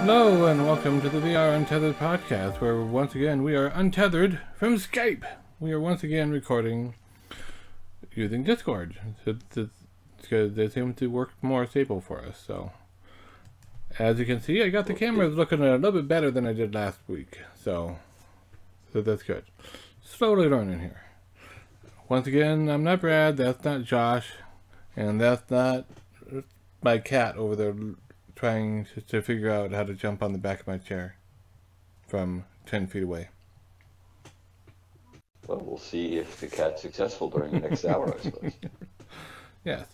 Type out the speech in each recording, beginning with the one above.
Hello and welcome to the VR Untethered podcast, where once again we are untethered from Skype. We are once again recording using Discord. They seem to work more stable for us. So, as you can see, I got the cameras looking a little bit better than I did last week. So that's good. Slowly learning here. Once again, I'm not Brad. That's not Josh, and that's not my cat over there trying to figure out how to jump on the back of my chair from 10 feet away. Well, we'll see if the cat's successful during the next hour, I suppose. Yes.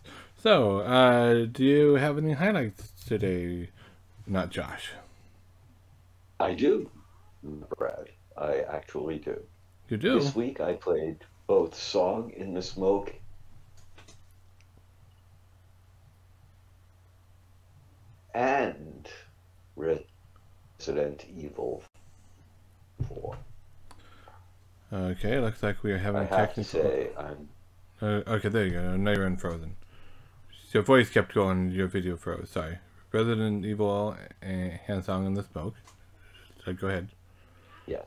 So, do you have any highlights today? Not Josh. I do, Brad. I actually do. You do? This week I played both Song in the Smoke and Resident Evil 4. Okay, looks like we are having I have technical... to say, I'm... okay, there you go. Now you're unfrozen. Your voice kept going, your video froze. Sorry. Resident Evil and Song in the Smoke. So go ahead. Yes.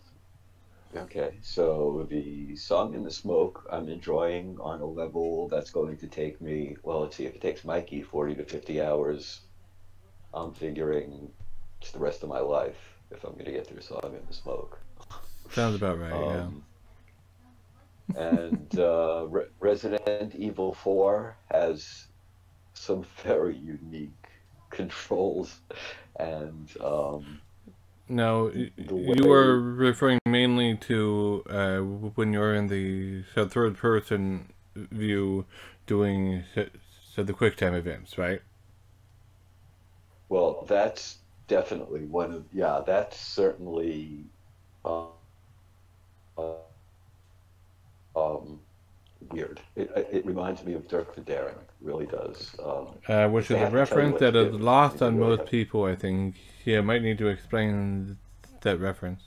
Okay, so the Song in the Smoke I'm enjoying on a level that's going to take me, well, let's see, if it takes Mikey 40 to 50 hours, I'm figuring it's the rest of my life if I'm going to get through Song in the Smoke. Sounds about right, yeah. And Resident Evil 4 has some very unique controls, and now, you were referring mainly to when you're in the third-person view doing the QuickTime events, right? Well, that's definitely one of, yeah, that's certainly weird. It reminds me of Dirk the Daring, it really does. Which is a reference that is lost on most people, I think. Yeah, might need to explain that reference.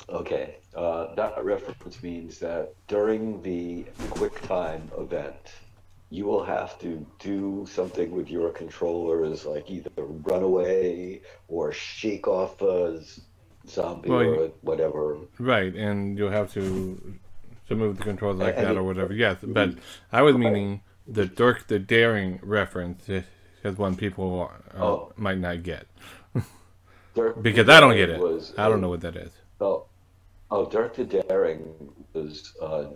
Okay, that reference means that during the QuickTime event, you will have to do something with your controllers, like either run away or shake off a zombie or whatever. Right, and you'll have to move the controls like that or whatever. Yes, but I was meaning the Dirk the Daring reference is one people might not get. Because I don't get it. I don't know what that is. Dirk the Daring was an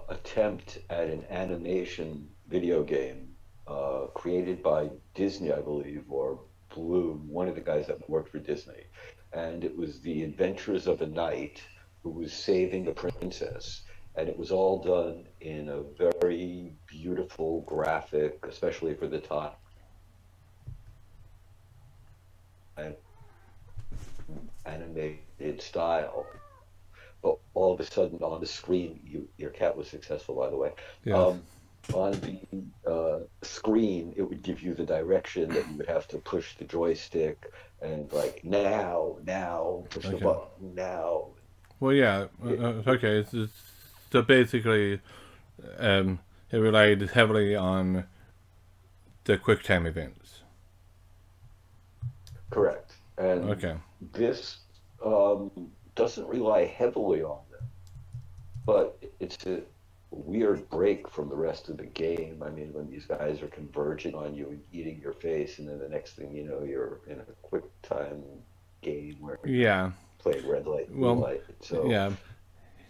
attempt at an animation video game created by Disney, I believe, or Blue, one of the guys that worked for Disney. And it was the adventures of a knight who was saving a princess. And it was all done in a very beautiful graphic, especially for the time. And animated style. But all of a sudden on the screen, your cat was successful, by the way. Yeah. On the screen, it would give you the direction that you would have to push the joystick and like now, push the button now. Well, yeah. Okay. So basically, it relied heavily on the QuickTime events. Correct. And this doesn't rely heavily on them, but it's a weird break from the rest of the game. I mean, when these guys are converging on you and eating your face, and then the next thing you know, you're in a QuickTime game where you're playing red light, blue light. So yeah.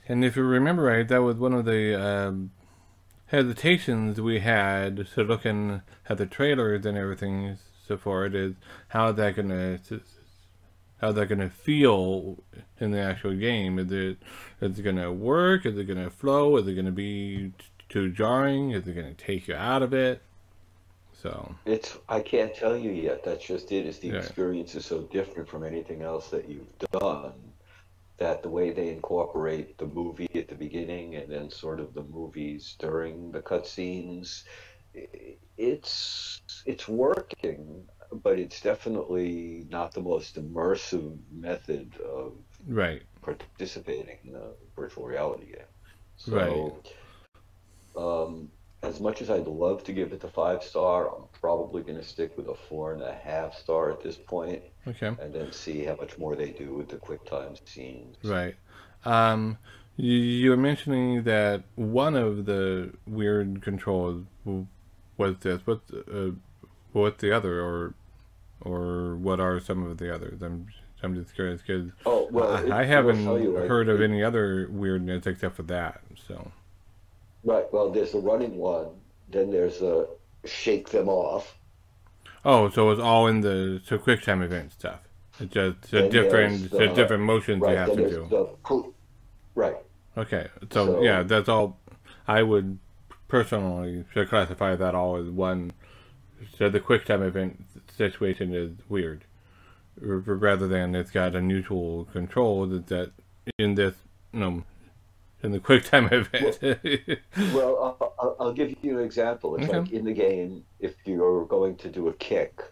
And if you remember right, that was one of the hesitations we had to looking at the trailers and everything so far. It is how they're gonna feel in the actual game. Is it gonna work? Is it gonna flow? Is it gonna be too jarring? Is it gonna take you out of it? So I can't tell you yet. That's just it. Is the experience is so different from anything else that you've done, that the way they incorporate the movie at the beginning and then sort of the movies during the cutscenes, it's working, but it's definitely not the most immersive method of participating in a virtual reality game. So As much as I'd love to give it the 5-star, I'm probably going to stick with a 4.5-star at this point, Okay. and then see how much more they do with the QuickTime scenes. Right. You were mentioning that one of the weird controls was this. What's the other, or what are some of the others? I'm just curious because I haven't heard of any other weirdness except for that. So. Right. Well, there's the running one. Then there's a shake them off. Oh, so it's all in the QuickTime event stuff. It's just different motions you have to do. Right. Okay. So yeah, that's all. I would personally classify that all as one. So the QuickTime event situation is weird, rather than it's got unusual control that in this, in the QuickTime event. Well, I'll give you an example. It's like in the game, if you're going to do a kick,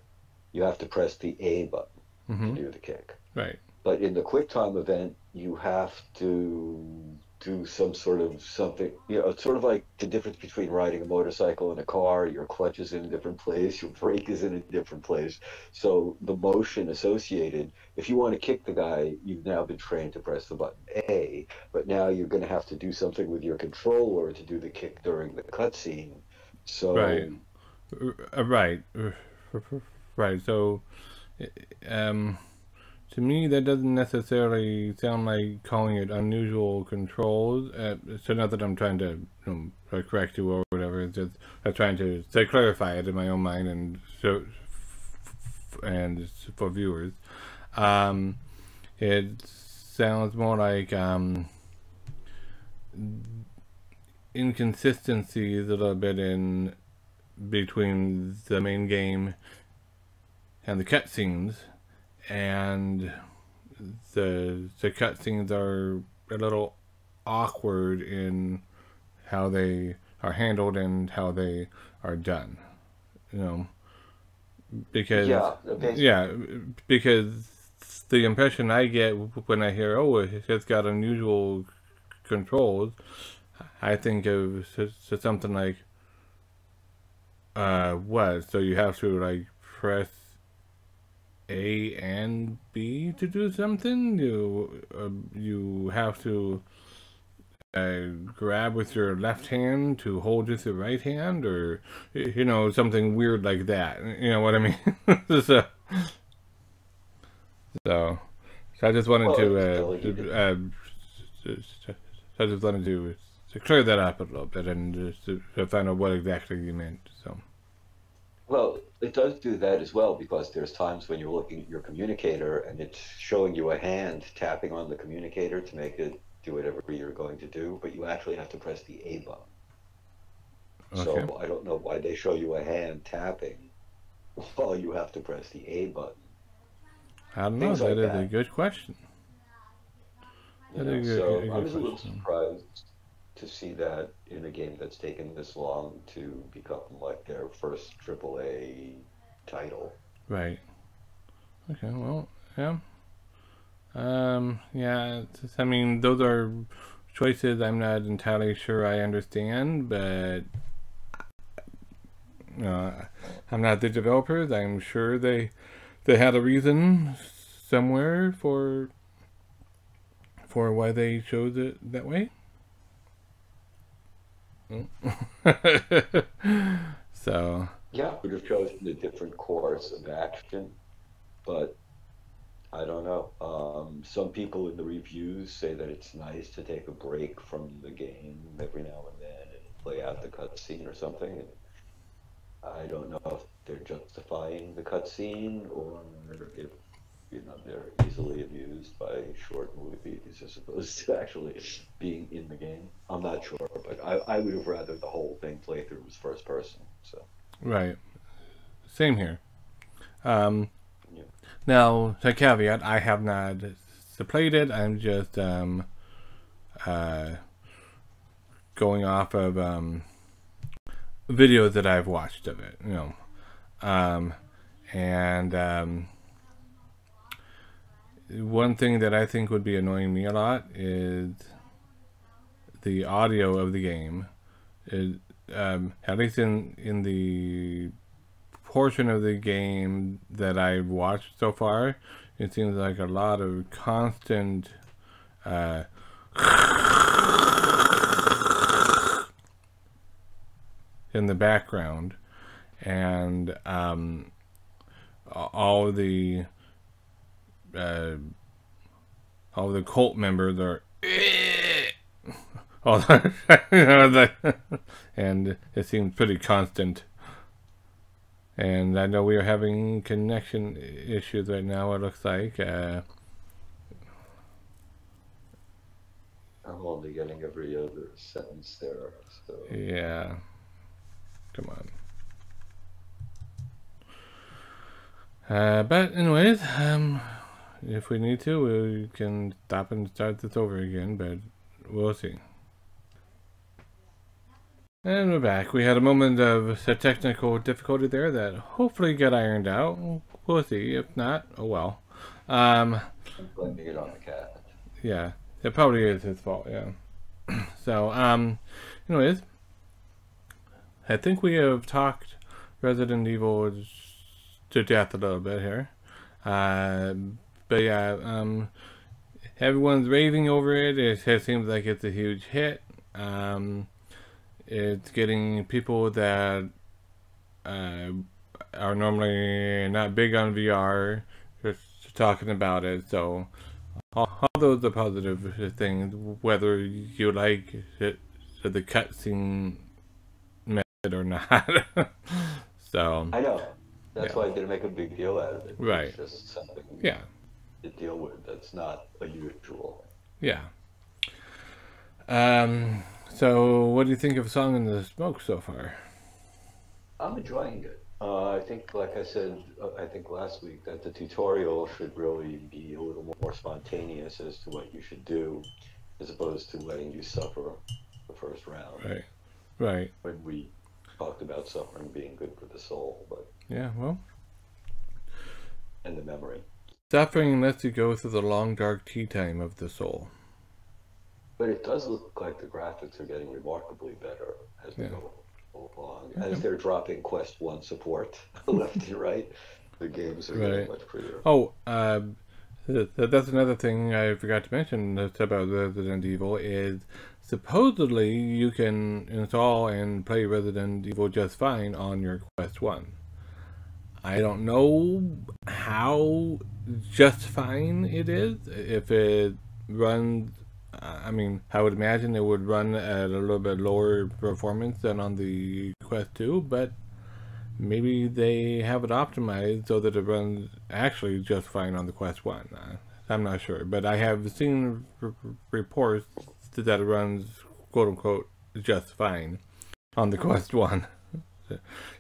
you have to press the A button to do the kick. Right. But in the QuickTime event, you have to do some sort of something. It's sort of like the difference between riding a motorcycle and a car. Your clutch is in a different place, your brake is in a different place. So the motion associated, if you want to kick the guy, you've now been trained to press the button A, but now you're going to have to do something with your controller to do the kick during the cutscene. So right. So, to me, that doesn't necessarily sound like calling it unusual controls. So not that I'm trying to correct you or whatever. It's just I'm trying to clarify it in my own mind and for viewers. It sounds more like inconsistencies a little bit in between the main game and the cutscenes. And the cutscenes are a little awkward in how they are handled and how they are done, because because the impression I get when I hear it's got unusual controls, I think of something like what? So you have to like press A and B to do something. You have to grab with your left hand to hold with your right hand, or something weird like that. You know what I mean? so I just wanted to clear that up a little bit and just to find out what exactly you meant. So. Well, it does do that as well, because there's times when you're looking at your communicator and it's showing you a hand tapping on the communicator to make it do whatever you're going to do, but you actually have to press the A button. Okay. So I don't know why they show you a hand tapping while you have to press the A button. I don't know. That is a good question. So I was a little surprised to see that in a game that's taken this long to become like their first AAA title. Right. Okay, well, yeah. Yeah, I mean, those are choices I'm not entirely sure I understand, but I'm not the developers. I'm sure they had a reason somewhere for why they chose it that way. So yeah, I would have chosen a different course of action, but I don't know. Some people in the reviews say that it's nice to take a break from the game every now and then and play out the cutscene or something. And I don't know if they're justifying the cutscene or if they're easily amused by short movies as opposed to actually being in the game. I'm not sure, but I would have rather the whole thing playthrough was first person. So right, same here. Now, the caveat: I have not played it. I'm just going off of videos that I've watched of it. One thing that I think would be annoying me a lot is the audio of the game. at least in the portion of the game that I've watched so far, it seems like a lot of constant in the background, and all the cult members are and it seems pretty constant. And I know we are having connection issues right now, it looks like. I'm only getting every other sentence there, so... Yeah. Come on. But anyways, if we need to, we can stop and start this over again, but we'll see. And we're back. We had a moment of technical difficulty there that hopefully got ironed out. We'll see. If not, oh well. I'm blaming it on the cat. Yeah, it probably is his fault, yeah. So, anyways, I think we have talked Resident Evil to death a little bit here. But yeah, everyone's raving over it. It seems like it's a huge hit. It's getting people that are normally not big on VR just talking about it. So all those are positive things, whether you like it, the cutscene method or not. So I know. That's why I didn't make a big deal out of it. Right. It's just something to deal with. That's not unusual. Yeah. So what do you think of Song in the Smoke so far? I'm enjoying it. I think, like I said, I think last week, that the tutorial should really be a little more spontaneous as to what you should do, as opposed to letting you suffer the first round. Right. Right. When we talked about suffering being good for the soul, but yeah, well, and the memory. Suffering lets you go through the long dark tea time of the soul. But it does look like the graphics are getting remarkably better as we go along. As they're dropping Quest 1 support left and right, the games are getting much prettier. Oh, that's another thing I forgot to mention about Resident Evil is supposedly you can install and play Resident Evil just fine on your Quest 1. I don't know how just fine it is. If it runs, I mean, I would imagine it would run at a little bit lower performance than on the Quest 2, but maybe they have it optimized so that it runs actually just fine on the Quest 1. I'm not sure, but I have seen reports that it runs quote-unquote just fine on the Quest 1,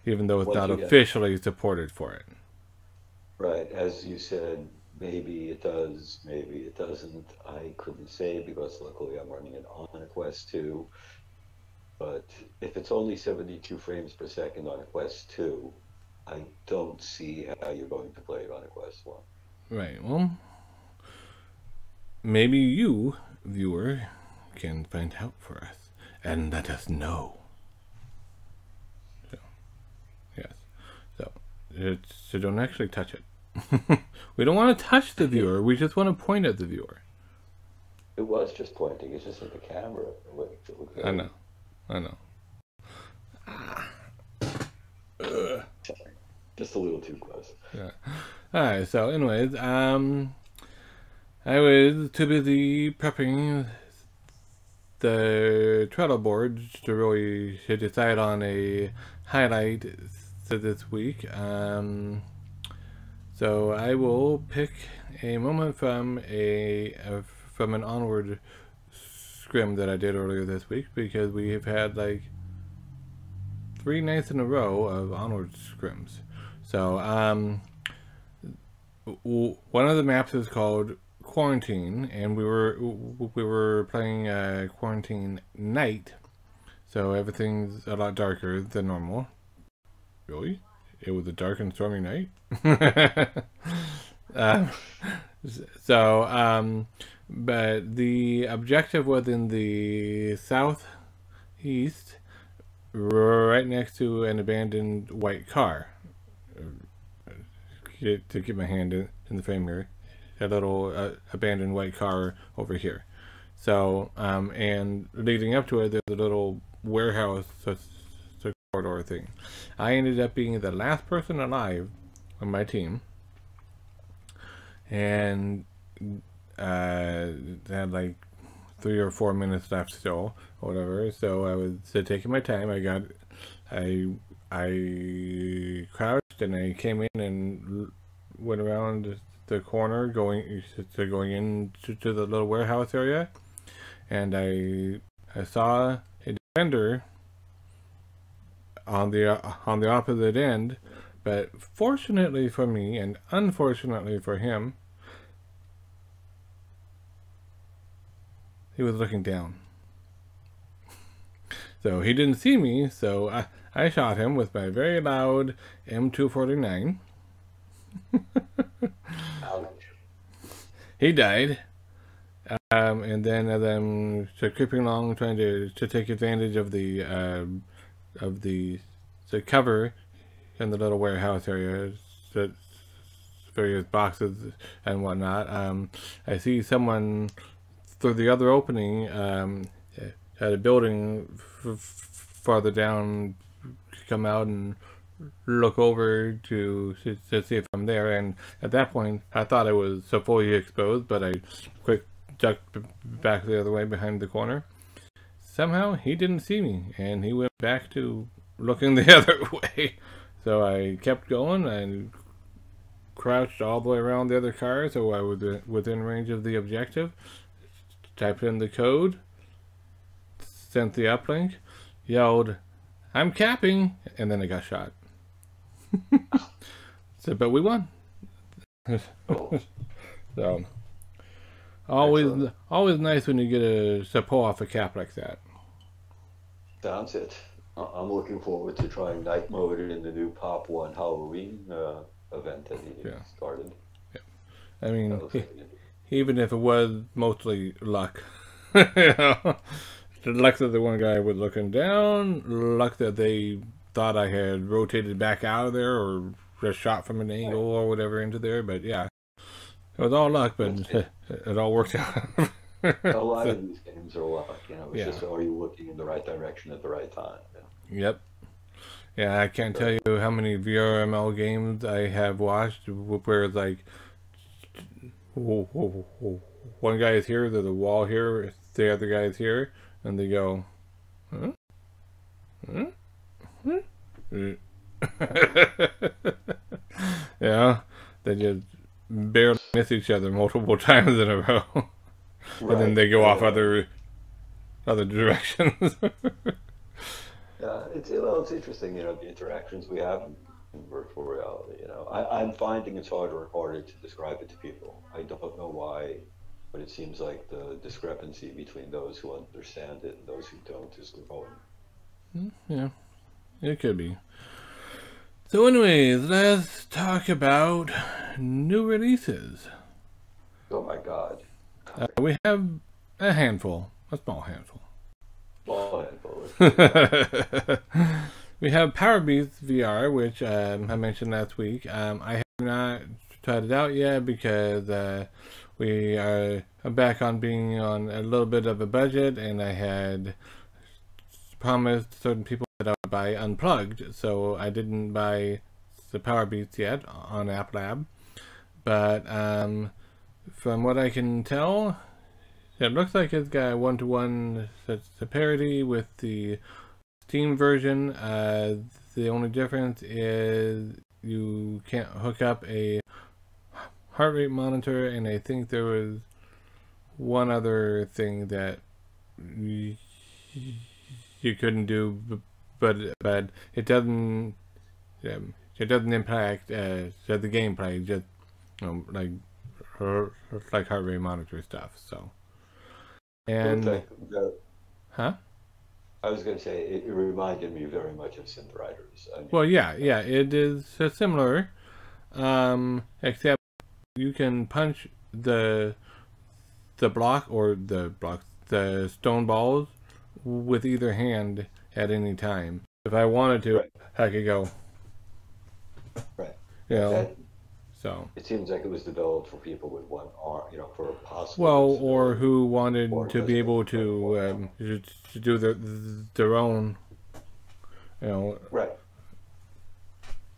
even though it's not officially supported for it. Right, as you said, maybe it does, maybe it doesn't. I couldn't say because luckily I'm running it on a Quest 2. But if it's only 72 frames per second on a Quest 2, I don't see how you're going to play it on a Quest 1. Right, well, maybe you, viewer, can find out for us and let us know. So, yes. So don't actually touch it. We don't want to touch the viewer. We just want to point at the viewer. It was just pointing. It's just at the camera. I know. I know. Just a little too close. Yeah. Alright, so anyways, I was too busy prepping the Trello board to really decide on a highlight for this week. So I will pick a moment from an Onward scrim that I did earlier this week, because we have had like 3 nights in a row of Onward scrims. So one of the maps is called Quarantine, and we were playing Quarantine Night, so everything's a lot darker than normal. Really? It was a dark and stormy night? But the objective was in the southeast, right next to an abandoned white car. To get my hand in the frame here, a little abandoned white car over here. So, and leading up to it, there's a little warehouse corridor thing. I ended up being the last person alive on my team, and had like 3 or 4 minutes left still, or whatever. So I was taking my time. I crouched and I came in and went around the corner, going into the little warehouse area, and I saw a defender on the opposite end, but fortunately for me and unfortunately for him, he was looking down. So he didn't see me, so I shot him with my very loud M249. Ouch. He died. And then as I'm creeping along, trying to take advantage of the cover in the little warehouse area, various boxes and whatnot, I see someone through the other opening at a building farther down come out and look over to see if I'm there. And at that point, I thought I was so fully exposed, but I quick ducked back the other way behind the corner. Somehow he didn't see me, and he went back to looking the other way. So I kept going and crouched all the way around the other car, so I was within range of the objective. Typed in the code, sent the uplink, yelled, "I'm capping," and then I got shot. But we won. So always nice when you get to pull off a cap like that. Sounds it. I'm looking forward to trying night mode in the new Pop 1 Halloween event that he started. Yeah. I mean, even if it was mostly luck, the luck that the one guy was looking down, luck that they thought I had rotated back out of there or just shot from an angle or whatever into there. But yeah, it was all luck, but it all worked out. A lot of these games are luck, it's just, are you looking in the right direction at the right time? Yep. Yeah, I can't tell you how many VRML games I have watched where it's like, one guy is here, there's a wall here, the other guy is here, and they go, huh? Huh? Yeah, they just barely miss each other multiple times in a row. Right. And then they go off other directions. It's interesting, the interactions we have in virtual reality. I'm finding it's harder and harder to describe it to people. I don't know why, but it seems like the discrepancy between those who understand it and those who don't is growing. Yeah, it could be. So anyways, let's talk about new releases. Oh my God. We have a handful, a small handful. We have Powerbeats Vr, which I mentioned last week. I have not tried it out yet because we are back on being on a little bit of a budget, and I had promised certain people that I would buy Unplugged, so I didn't buy the Powerbeats yet on App Lab. But from what I can tell, it looks like it's got one-to-one parity with the Steam version. The only difference is you can't hook up a heart rate monitor, and I think there was one other thing that you couldn't do, but it doesn't impact the gameplay, just like heart rate monitor stuff. So. And I was going to say it reminded me very much of Synth Riders. Well, yeah, it is similar, except you can punch the stone balls with either hand at any time, if I wanted to, Right. I could go. Right. You know, That so. it seems like it was developed for people with one arm, for a possible Well, or disability, who or wanted to because be they able couldn't to, walk. to do their own, you know, Right.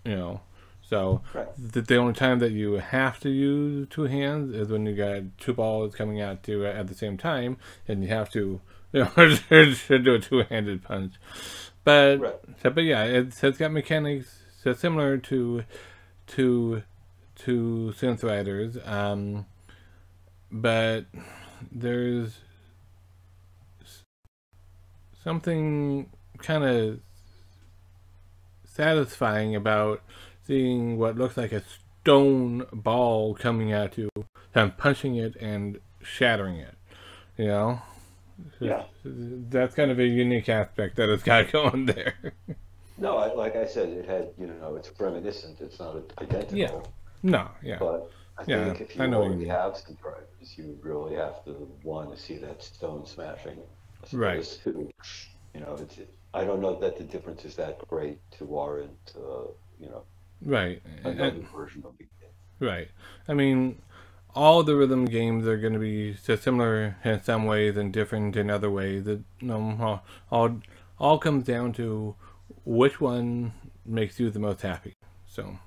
you know. So Right. the only time that you have to use two hands is when you got two balls coming at you at the same time, and you have to, to do a two-handed punch. But Right. but yeah, it's got mechanics that's similar to synth riders, but there's something kind of satisfying about seeing what looks like a stone ball coming at you and punching it and shattering it. You know, Yeah. that's kind of a unique aspect that it's got going there. No, like I said, it had, it's reminiscent. It's not Yeah. identical, No. Yeah. but I Yeah. think if I you know what you already mean. have some drivers, you really have to want to see that stone smashing, as Right. opposed to, I don't know that the difference is that great to warrant, Right. another version of the game. Right. I mean, all the rhythm games are going to be similar in some ways and different in other ways. It, all comes down to which one makes you the most happy. So,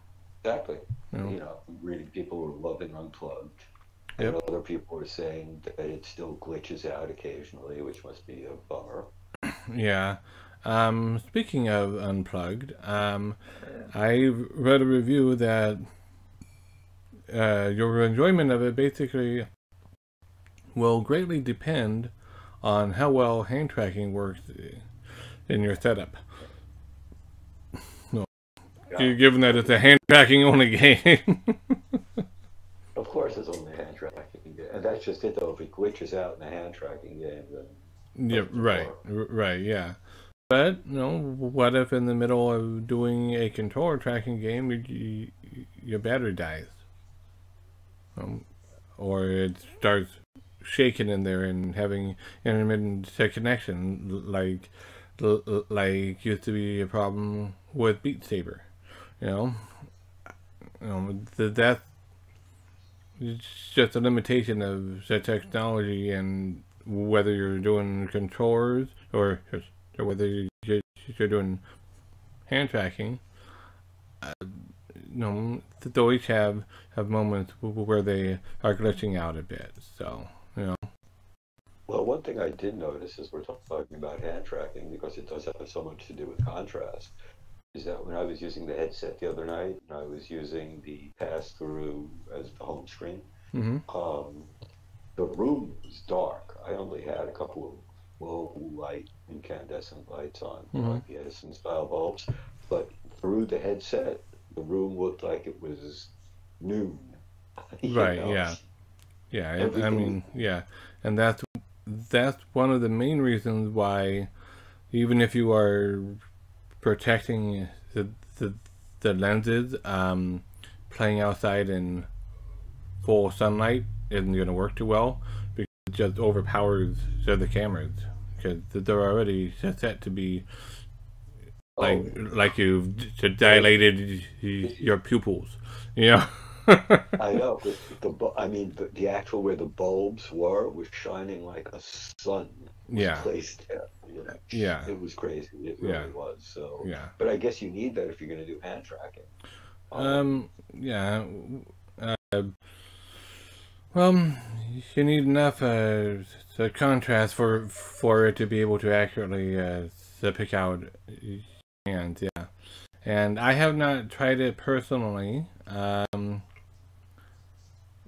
Exactly. you know, Reading people were loving Unplugged, and yep, other people were saying that it still glitches out occasionally, which must be a bummer. yeah. Speaking of Unplugged, I read a review that your enjoyment of it basically will greatly depend on how well hand tracking works in your setup. No, Yeah. given that it's a hand tracking only game. Of course, it's only a hand tracking game, and that's just it. Though, if it glitches out in a hand tracking game, then Yeah, doesn't right, work. right, yeah. But what if in the middle of doing a controller tracking game, your battery dies, or it starts shaking in there and having intermittent connection, like used to be a problem with Beat Saber. You know, that's just a limitation of the technology and whether you're doing controllers or whether you're doing hand tracking. They'll each have moments where they are glitching out a bit. So, Well, one thing I did notice as we're talking about hand tracking, because it does have so much to do with contrast, is that when I was using the headset the other night, and I was using the pass-through as the home screen, mm-hmm. um, the room was dark. I only had a couple of low light incandescent lights on, Mm-hmm. like the Edison style bulbs, but through the headset, the room looked like it was noon. You Right, know, yeah, yeah. I everything was. mean, yeah, and that's one of the main reasons why, even if you are protecting the, the lenses, playing outside in full sunlight isn't going to work too well because it just overpowers the cameras because they're already set to be Oh, like you've well, dilated this is. your pupils, you know. I know, because I mean, the actual where the bulbs were was shining like a sun was Yeah, placed there. yeah, It was crazy. It yeah, really was. So, yeah. but I guess you need that if you're going to do hand tracking. Um, Yeah. Uh, well, you need enough contrast for it to be able to accurately to pick out hands. Yeah, and I have not tried it personally.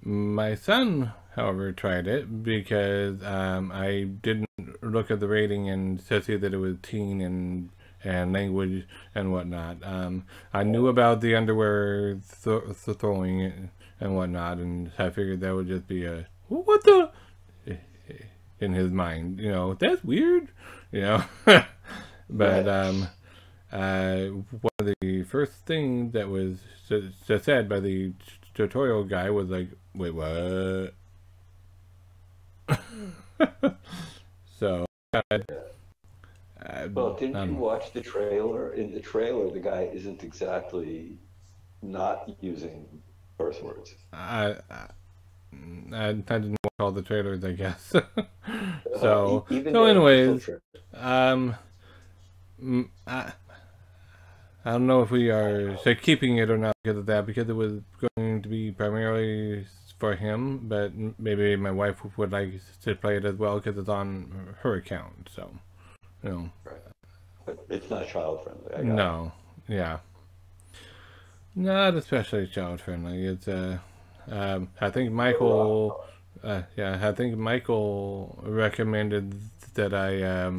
My son, however, tried it because I didn't look at the rating and see that it was teen and language and whatnot. I knew about the underwear throwing and whatnot, and I figured that would just be a what the in his mind. That's weird. You know, but right. one of the first things that was said by the tutorial guy was like, "Wait, what?" So Well, didn't you watch the trailer? In the trailer, the guy isn't exactly not using curse words. I didn't watch all the trailers, I guess. Even So their official anyways, trailer. I don't know if we are keeping it or not because of that, because it was going to be primarily for him, but maybe my wife would like to play it as well because it's on her account. So, you know. Right. But it's not child friendly. No, yeah, not especially child friendly. It's I think Michael, I think Michael recommended that I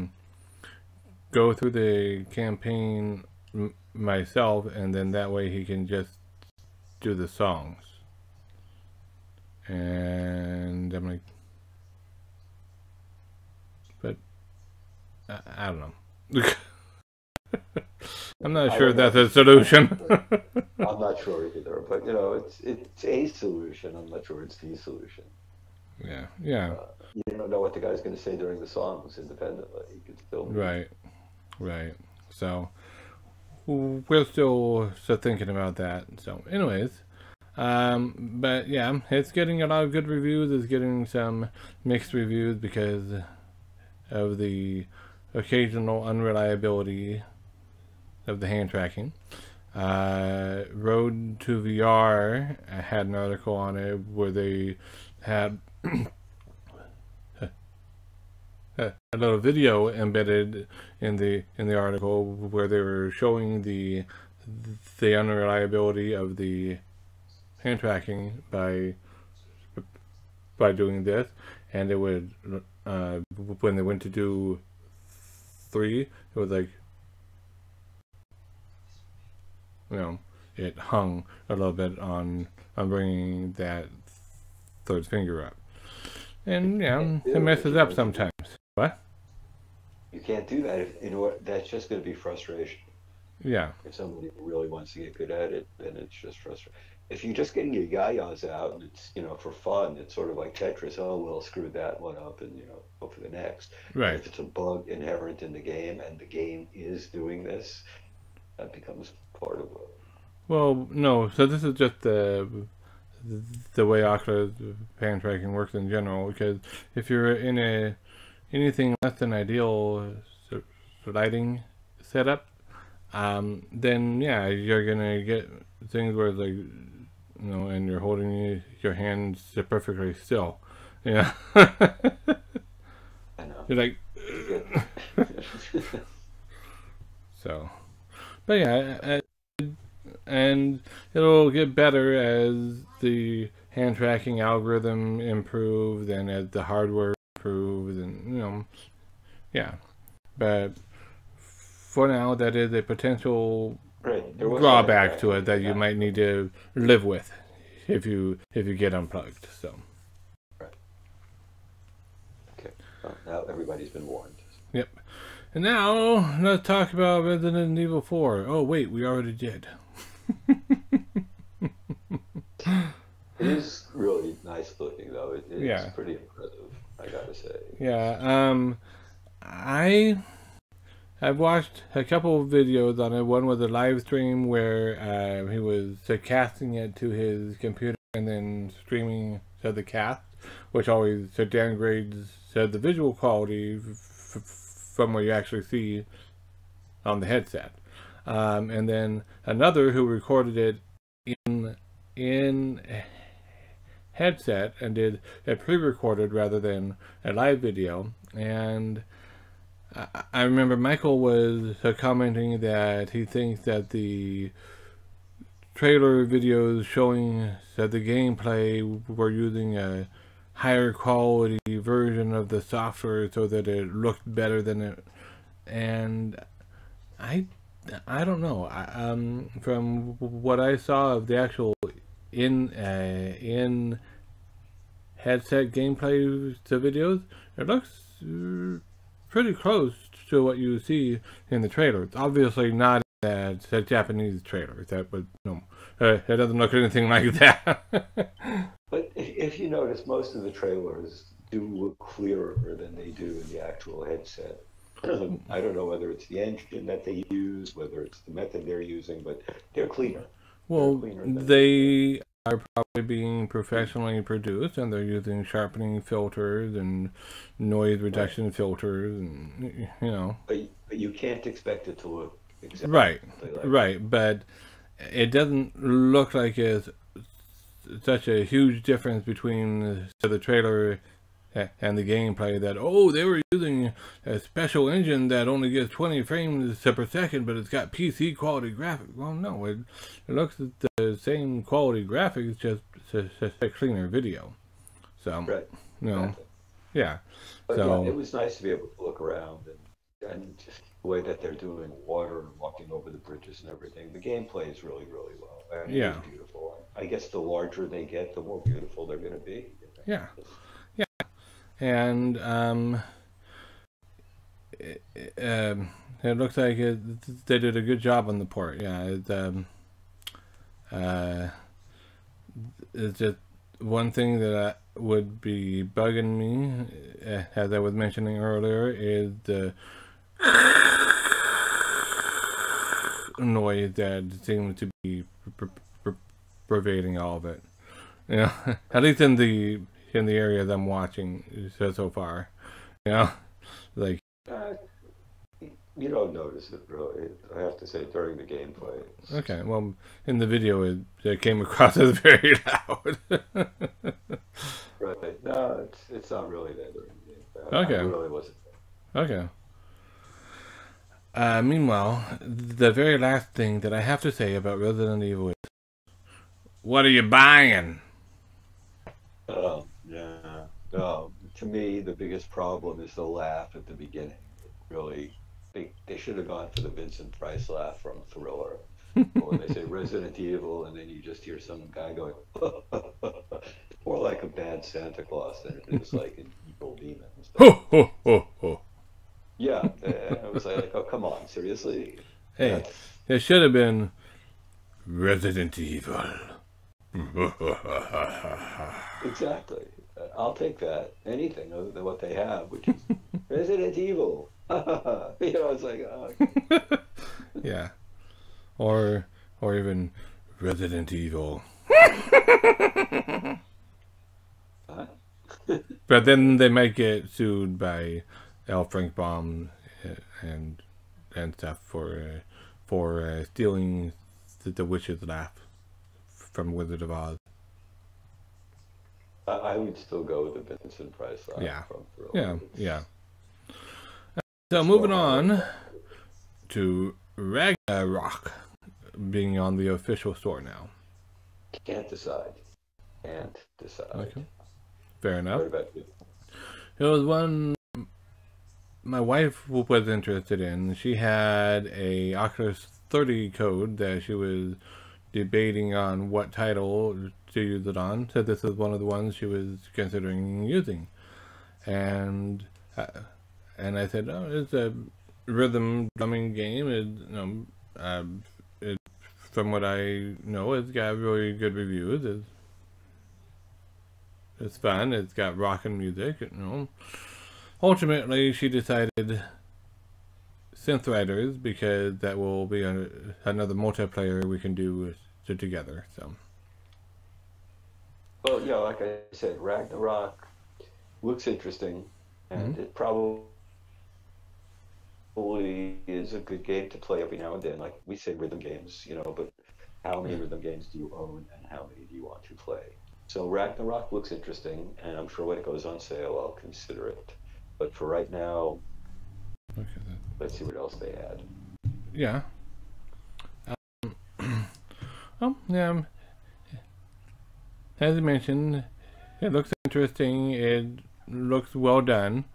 go through the campaign myself, and then that way he can just do the songs. And I'm like, but I don't know. I'm not sure that's a solution. I'm not sure either, but you know, it's a solution. I'm not sure it's the solution. Yeah. You don't know what the guy's going to say during the songs independently. You can still Right. So we're still thinking about that. So, anyways, but yeah, it's getting a lot of good reviews. It's getting some mixed reviews because of the occasional unreliability of the hand tracking. Road to VR had an article on it where they had a little video embedded in the article where they were showing the unreliability of the hand tracking by doing this, and it would when they went to do 3, it was like, you know, it hung a little bit on bringing that third finger up, and yeah, it messes up sometimes. What? You can't do that that's just going to be frustration. Yeah. If somebody really wants to get good at it, then it's just frustrating. If you're just getting your yayas out and it's, you know, for fun, it's sort of like Tetris. Oh, well, screw that one up and, you know, go for the next. Right. And if it's a bug inherent in the game and the game is doing this, that becomes part of it. Well, no. So this is just the way Oculus hand tracking works in general. Because if you're in anything less than ideal lighting setup, then yeah, you're gonna get things where it's like, you know, and you're holding your hands perfectly still. Yeah. I know. You're like. So, but yeah, and it'll get better as the hand tracking algorithm improves and as the hardware improves, and you know, yeah. But for now, that is a potential drawback to it that you might need to live with if you get unplugged. So. Right. Okay. Well, now everybody's been warned. Yep. And now let's talk about Resident Evil 4. Oh wait, we already did. It is really nice looking, though. It's pretty impressive, I gotta say. Yeah. I've watched a couple of videos on it. One was a live stream where he was casting it to his computer and then streaming to the cast, which always downgrades the visual quality from what you actually see on the headset. And then another who recorded it in headset and did a pre-recorded rather than a live video. And I remember Michael was commenting that he thinks that the trailer videos showing that the gameplay were using a higher quality version of the software so that it looked better than it. And I don't know. From what I saw of the actual in headset gameplay to videos, it looks pretty close to what you see in the trailer. It's obviously not that Japanese trailer. That would it doesn't look anything like that. But if you notice, most of the trailers do look clearer than they do in the actual headset. I don't know whether it's the engine that they use, whether it's the method they're using, but they're cleaner. They're Well, cleaner than they are probably being professionally produced, and they're using sharpening filters and noise reduction filters, and you know. but you can't expect it to look exactly Right, like. right, but it doesn't look like it's such a huge difference between the trailer and the gameplay that, oh, they were using a special engine that only gets 20 frames per second, but it's got PC quality graphics. Well, no, it looks at the same quality graphics, just a cleaner video. So, Right. you know, Exactly. yeah. But yeah, So, it was nice to be able to look around and just the way that they're doing water and walking over the bridges and everything. The gameplay is really, really well. And it yeah, is beautiful. I guess the larger they get, the more beautiful they're going to be. yeah, yeah. And, it looks like they did a good job on the port. Yeah, uh, it's just one thing that would be bugging me, as I was mentioning earlier, is the noise that seems to be pervading all of it. You know, at least in the areas I'm watching so far. You know, like. Uh, you don't notice it really. I have to say during the gameplay. Okay, well, in the video it came across as very loud. Right. No, it's not really that during the gameplay. Okay. I really wasn't. Okay. Meanwhile, the very last thing that I have to say about Resident Evil is, what are you buying? Oh, yeah. No, to me, the biggest problem is the laugh at the beginning. It really, they should have gone for the Vincent Price laugh from Thriller. Or when they say Resident Evil, and then you just hear some guy going, more like a bad Santa Claus than it is like an evil demon. Ho ho ho ho! Yeah, I was like, oh, come on, seriously? Hey, it should have been Resident Evil. Exactly. I'll take that. Anything other than what they have, which is Resident Evil. It's like, oh. Yeah, or even Resident Evil. Huh? But then they might get sued by L. Frank Baum and stuff for stealing the witch's laugh from Wizard of Oz. I would still go with the Vincent Price laugh Yeah. from Thriller. Yeah, yeah. So moving on to Ragnarok being on the official store now. Can't decide. Can't decide. Okay, fair enough. What about you? It was one my wife was interested in. She had a Oculus 30 code that she was debating on what title to use it on. So this is one of the ones she was considering using. And I said, oh, it's a rhythm drumming game. From what I know, it's got really good reviews. It's fun. It's got rockin' music. Ultimately, she decided Synth Riders because that will be another multiplayer we can do together. So. Well, yeah, like I said, Ragnarok looks interesting, and it probably is a good game to play every now and then. Like we say rhythm games, but how many rhythm games do you own and how many do you want to play? So Ragnarok looks interesting, and I'm sure when it goes on sale, I'll consider it. But for right now, Okay, let's see what else they add. yeah. Yeah. As you mentioned, it looks interesting. It looks well done.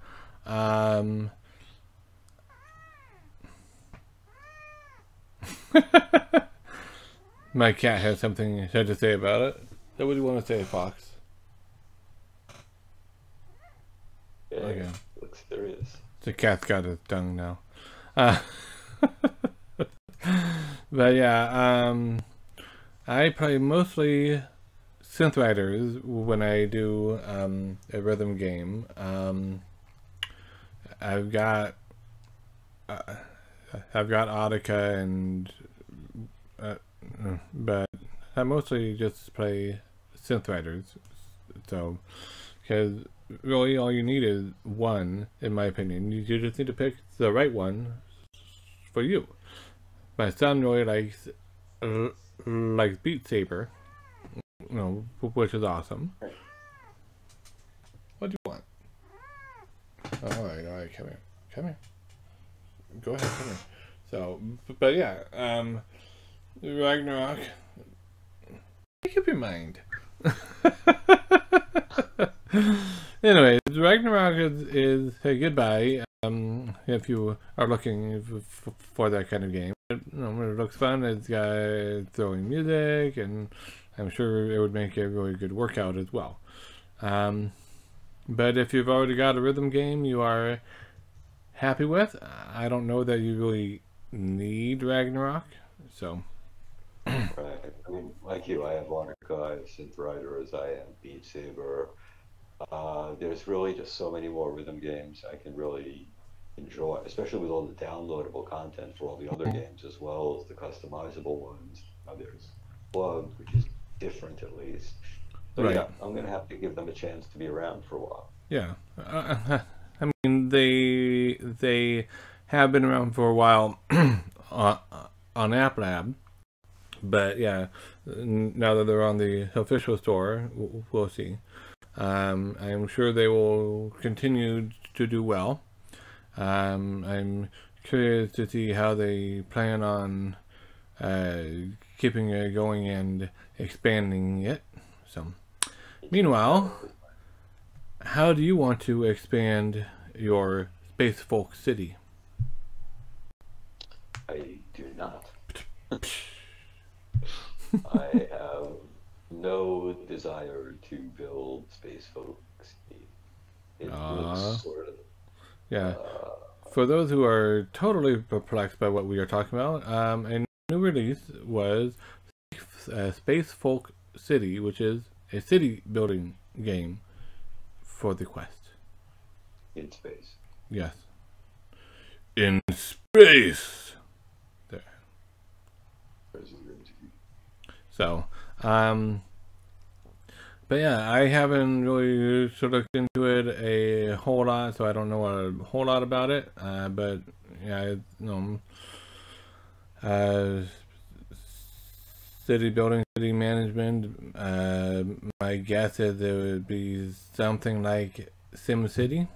My cat has something to say about it. So what do you want to say, Fox? Yeah, Okay. looks serious. The cat's got his tongue now. But yeah, I play mostly Synth Riders when I do a rhythm game. I've got I've got Audica and but I mostly just play synth writers. So because really all you need is one, in my opinion. You just need to pick the right one for you. My son really likes Beat Saber, which is awesome. What do you want? All right, come here. Go ahead, come here. So, but yeah, Ragnarok. Make up your mind. Anyway, Ragnarok is a goodbye. If you are looking for that kind of game, it looks fun. It's got throwing music, and I'm sure it would make a really good workout as well. But if you've already got a rhythm game you are happy with, I don't know that you really need Ragnarok. So, right. I mean, like you, I have Monica, I have Synth Riders, I have Beat Saber. There's really just so many more rhythm games I can really enjoy, especially with all the downloadable content for all the other games, as well as the customizable ones. There's Unplugged, which is different at least. So right. yeah, I'm going to have to give them a chance to be around for a while. Yeah. I mean, they have been around for a while on App Lab, but yeah, now that they're on the official store, we'll see. I'm sure they will continue to do well. I'm curious to see how they plan on keeping it going and expanding it. So, meanwhile, how do you want to expand your Space Folk City? I do not. I have no desire to build Space Folk City. It looks sort of... Yeah. For those who are totally perplexed by what we are talking about, a new release was Space Folk City, which is a city building game for the Quest. In space. Yes. In space. There. So, but yeah, I haven't really sort of looked into it a whole lot, so I don't know a whole lot about it. But yeah, city building, city management. My guess is it would be something like SimCity.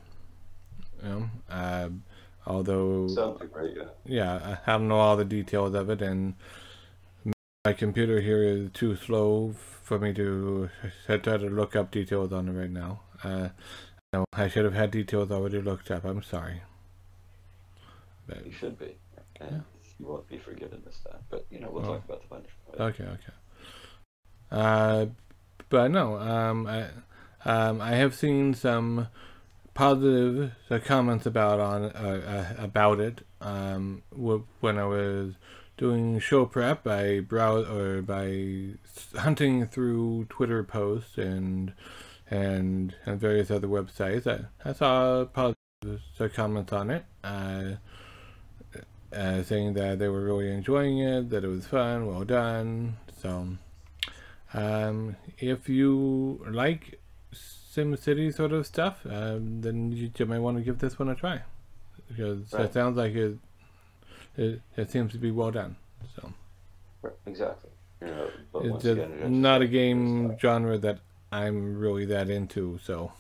Although something, right? Yeah, I don't know all the details of it, and my computer here is too slow for me to try to look up details on it right now. No, I should have had details already looked up. I'm sorry. But you should be. And you won't be forgiven this time. But, we'll talk about the punishment. Okay. But no, I have seen some positive comments about it when I was doing show prep. I by hunting through Twitter posts and various other websites. I saw positive comments on it, saying that they were really enjoying it, that it was fun, well done. So, if you like SimCity sort of stuff, then you might want to give this one a try, because it sounds like it seems to be well done. So exactly. But it's not a game genre that I'm really that into, so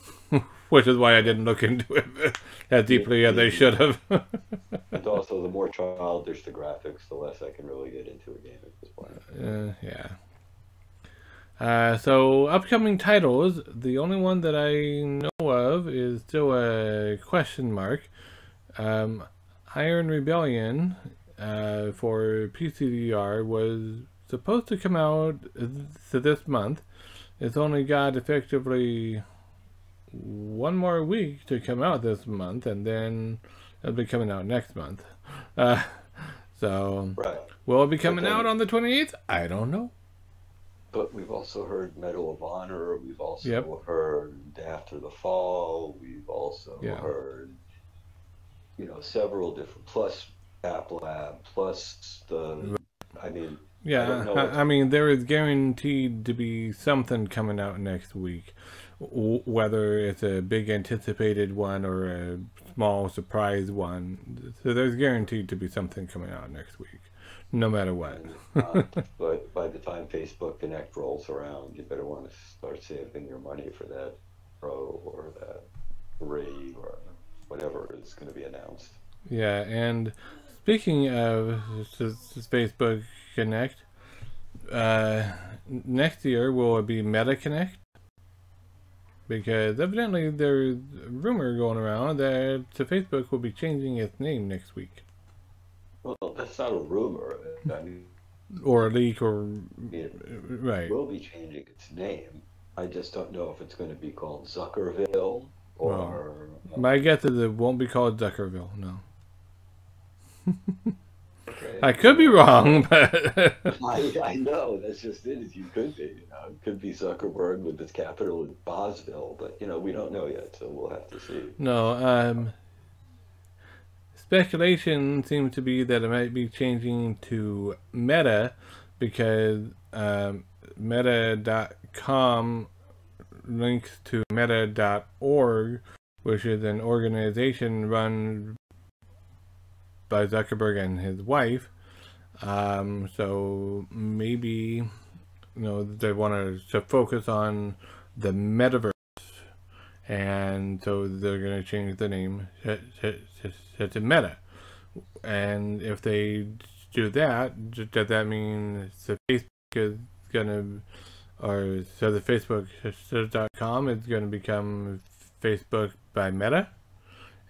which is why I didn't look into it as deeply as I should have. And also, the more childish the graphics, the less I can really get into a game at this point. Yeah. So upcoming titles, the only one that I know of is still a question mark. Iron Rebellion for PCVR was supposed to come out this month. It's only got effectively one more week to come out this month, and then it'll be coming out next month. So will it be coming out on the 28th? I don't know. But we've also heard Medal of Honor. We've also heard After the Fall. We've also heard, several different, plus App Lab, plus the, I mean, I don't Yeah, know what's, I mean, there is guaranteed to be something coming out next week, whether it's a big anticipated one or a small surprise one. So there's guaranteed to be something coming out next week, no matter what. but by the time Facebook Connect rolls around, you better want to start saving your money for that Pro or that 3 or whatever is going to be announced. Yeah, and speaking of Facebook Connect, next year will it be Meta Connect? Because evidently there's a rumor going around that Facebook will be changing its name next week. Well, that's not a rumor. I mean, Or a leak, or... it Right. will be changing its name. I just don't know if it's going to be called Zuckerville or. My guess is it won't be called Zuckerville, no. Okay. I could be wrong, but... I know, that's just it. You could be. It could be Zuckerberg with its capital in Bosville, but we don't know yet, so we'll have to see. No, speculation seems to be that it might be changing to Meta because Meta.com links to Meta.org, which is an organization run by Zuckerberg and his wife. So maybe they want to focus on the metaverse, and so they're going to change the name to Meta. And if they do that, does that mean the Facebook is going to, or so the Facebook.com is going to become Facebook by Meta?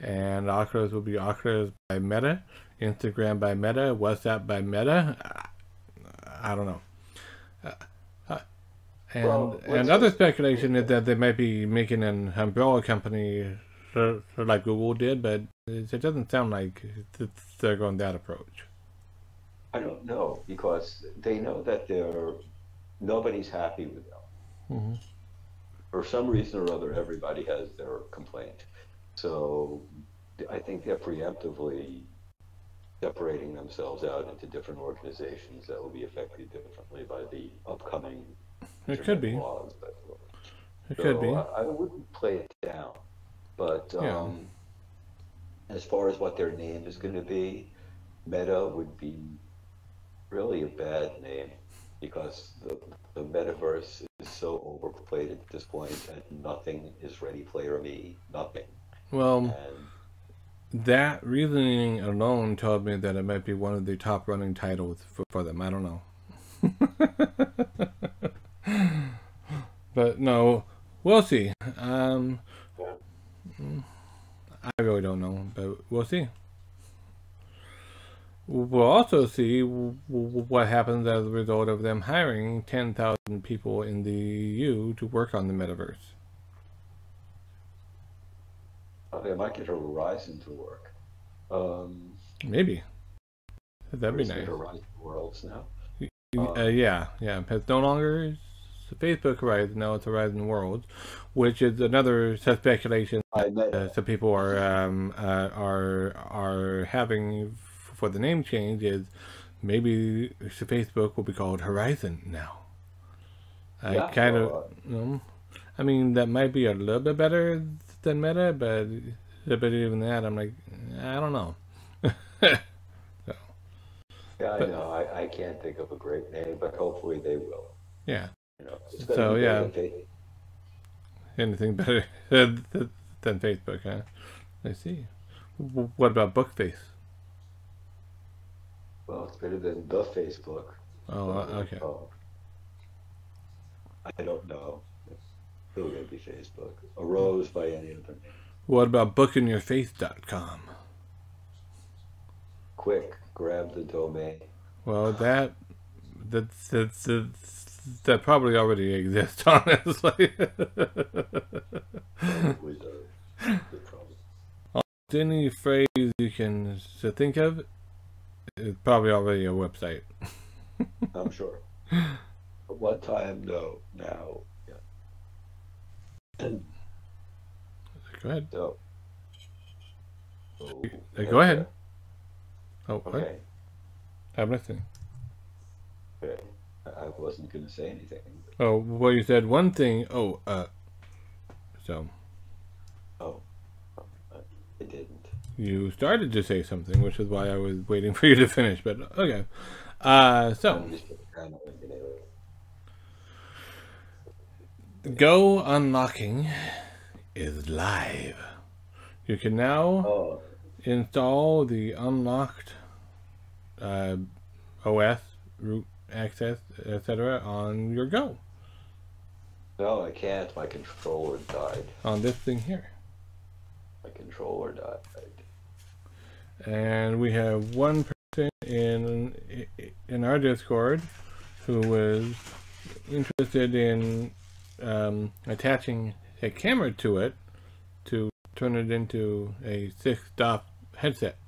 And Oculus will be Oculus by Meta, Instagram by Meta, WhatsApp by Meta. I don't know. And other speculation is that they might be making an umbrella company like Google did, but it doesn't sound like they're going that approach. I don't know, because they know that nobody's happy with them. Mm-hmm. For some reason or other, everybody has their complaint. So I think they're preemptively separating themselves out into different organizations that will be affected differently by the upcoming laws. It could be. I wouldn't play it down. But as far as what their name is going to be, Meta would be really a bad name, because the metaverse is so overplayed at this point, and nothing is Ready Player Me, nothing. Well, that reasoning alone told me that it might be one of the top running titles for them. I don't know. But no, we'll see. I really don't know, but we'll see. We'll also see what happens as a result of them hiring 10,000 people in the EU to work on the metaverse. They might get Horizon to work. Maybe. That'd be nice. Horizon Worlds now. Yeah. It's no longer Facebook Horizon, now it's Horizon Worlds, which is another speculation some people are having for the name change, is maybe Facebook will be called Horizon now. I mean, that might be a little bit better than Meta, but even that, I'm like, I don't know. So. Yeah, I know. I can't think of a great name, but hopefully they will. Yeah. So yeah. Anything better than Facebook, huh? I see. What about Bookface? Well, it's better than the Facebook. Oh, okay. I don't know. It's still going to be Facebook. Arose by any other name. What about bookingyourface.com? Quick, grab the domain. Well, that probably already exists, honestly. Probably does. Any phrase you can think of is probably already a website. I'm sure. At one time, no. Now, yeah. Go ahead. So, So, Go ahead. Oh, okay. what? I'm listening. Okay. I wasn't going to say anything. Oh, well, you said one thing. Oh, so. Oh, I didn't. You started to say something, which is why I was waiting for you to finish, but okay. So. Go unlocking is live. You can now install the unlocked OS, root access, etc. on your Go. No, I can't. My controller died. On this thing here. My controller died. And we have one person in our Discord who was interested in attaching a camera to it to turn it into a 6-DOF headset.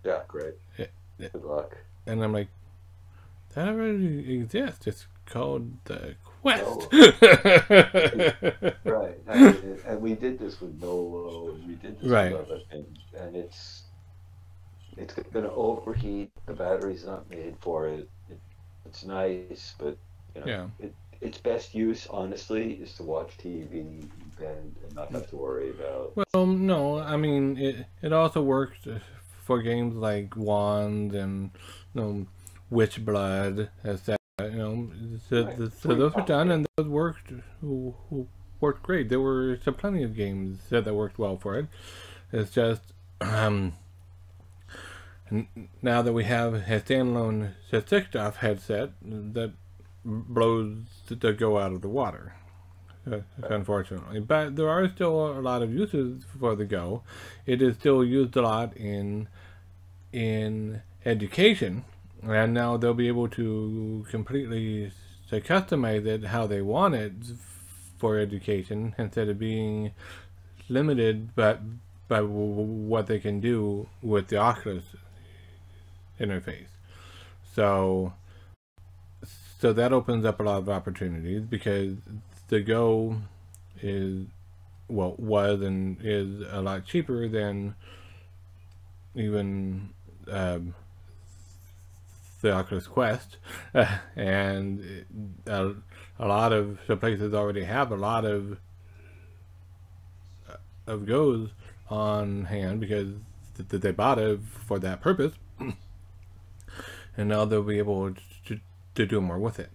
Yeah, great. Good luck. And I'm like, that already exists. It's called the Quest. No. Right. And we did this with Nolo, and we did this with other things, and it's going to overheat. The battery's not made for it. It's nice, but its best use, honestly, is to watch TV and not have to worry about. Well, no, I mean it also works for games like Wands and Witch Blood, etc. So those were done, and those worked great. There were plenty of games that worked well for it. It's just now that we have a standalone 6-DOF headset that blows the Go out of the water, unfortunately. But there are still a lot of uses for the Go. It is still used a lot in education, and now they'll be able to completely customize it how they want it for education, instead of being limited by what they can do with the Oculus interface. So that opens up a lot of opportunities, because the Go was and is a lot cheaper than even the Oculus Quest, and a lot of the places already have a lot of Goes on hand, because they bought it for that purpose, and now they'll be able to do more with it.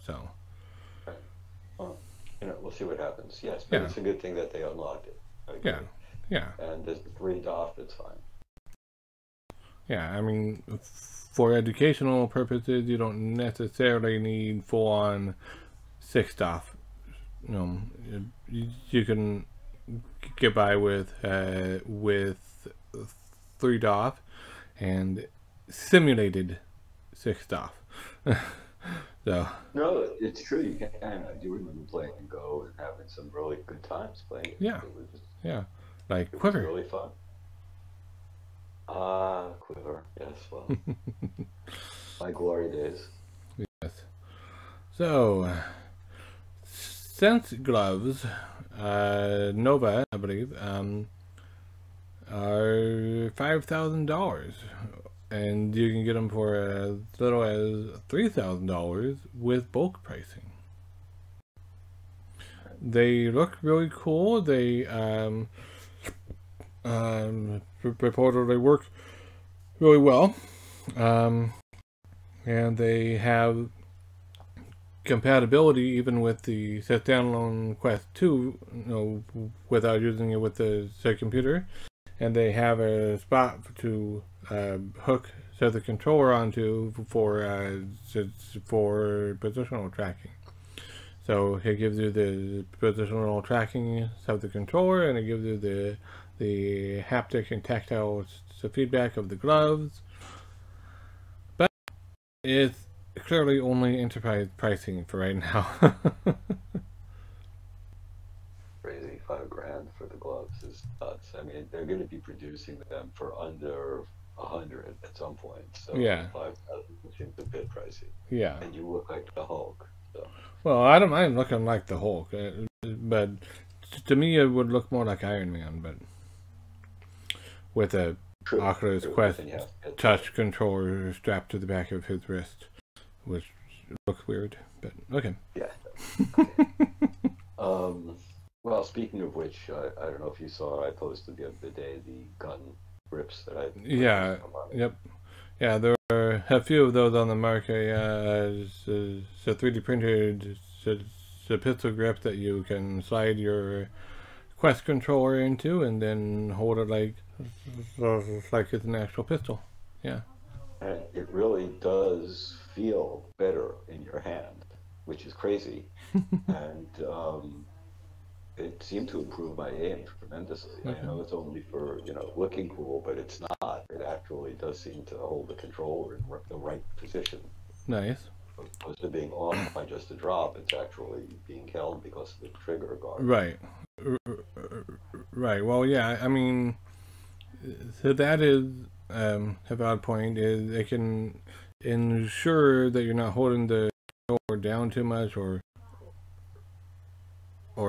So, well, we'll see what happens. Yes, but it's a good thing that they unlocked it. Yeah. And there's 3-DOF, it's fine. Yeah, I mean, for educational purposes, you don't necessarily need full-on 6-DOF. You can get by with 3-DOF and simulated 6-DOF. So. No, it's true. You can. I do remember playing Go and having some really good times playing it. Yeah. Like it Quiver. Was really fun. Quiver. Yes. Well, my glory days. Yes. So, Sense gloves, Nova, I believe, are $5,000. And you can get them for as little as $3,000 with bulk pricing. They look really cool. They reportedly work really well, and they have compatibility even with the standalone Quest 2, without using it with the computer. And they have a spot to hook the controller onto for positional tracking. So it gives you the positional tracking of the controller, and it gives you the haptic and tactile feedback of the gloves. But it's clearly only enterprise pricing for right now. Crazy, $5,000 for the gloves is nuts. I mean, they're going to be producing them for under 100 at some point. So yeah, 5,000 seems a bit pricey. Yeah, and you look like the Hulk. So. Well, I don't mind looking like the Hulk, but to me it would look more like Iron Man. But with a True. Oculus True. Quest And you have to- touch controller strapped to the back of his wrist, which looks weird, but okay. Yeah. Okay. Well, speaking of which, I don't know if you saw, I posted the other day the gun grips that I Yeah. Yep. Yeah, there are a few of those on the market. Yeah, it's a 3D printed it's a pistol grip that you can slide your Quest controller into and then hold it like it's an actual pistol. Yeah. And it really does feel better in your hand, which is crazy. And it seemed to improve my aim tremendously. Okay. I know it's only for, looking cool, but it's not. It actually does seem to hold the controller in the right position. Nice. As opposed to being off by just a drop, it's actually being held because of the trigger guard. Right. Right. Well, yeah, I mean, so that is a valid point. Is it can ensure that you're not holding the controller down too much or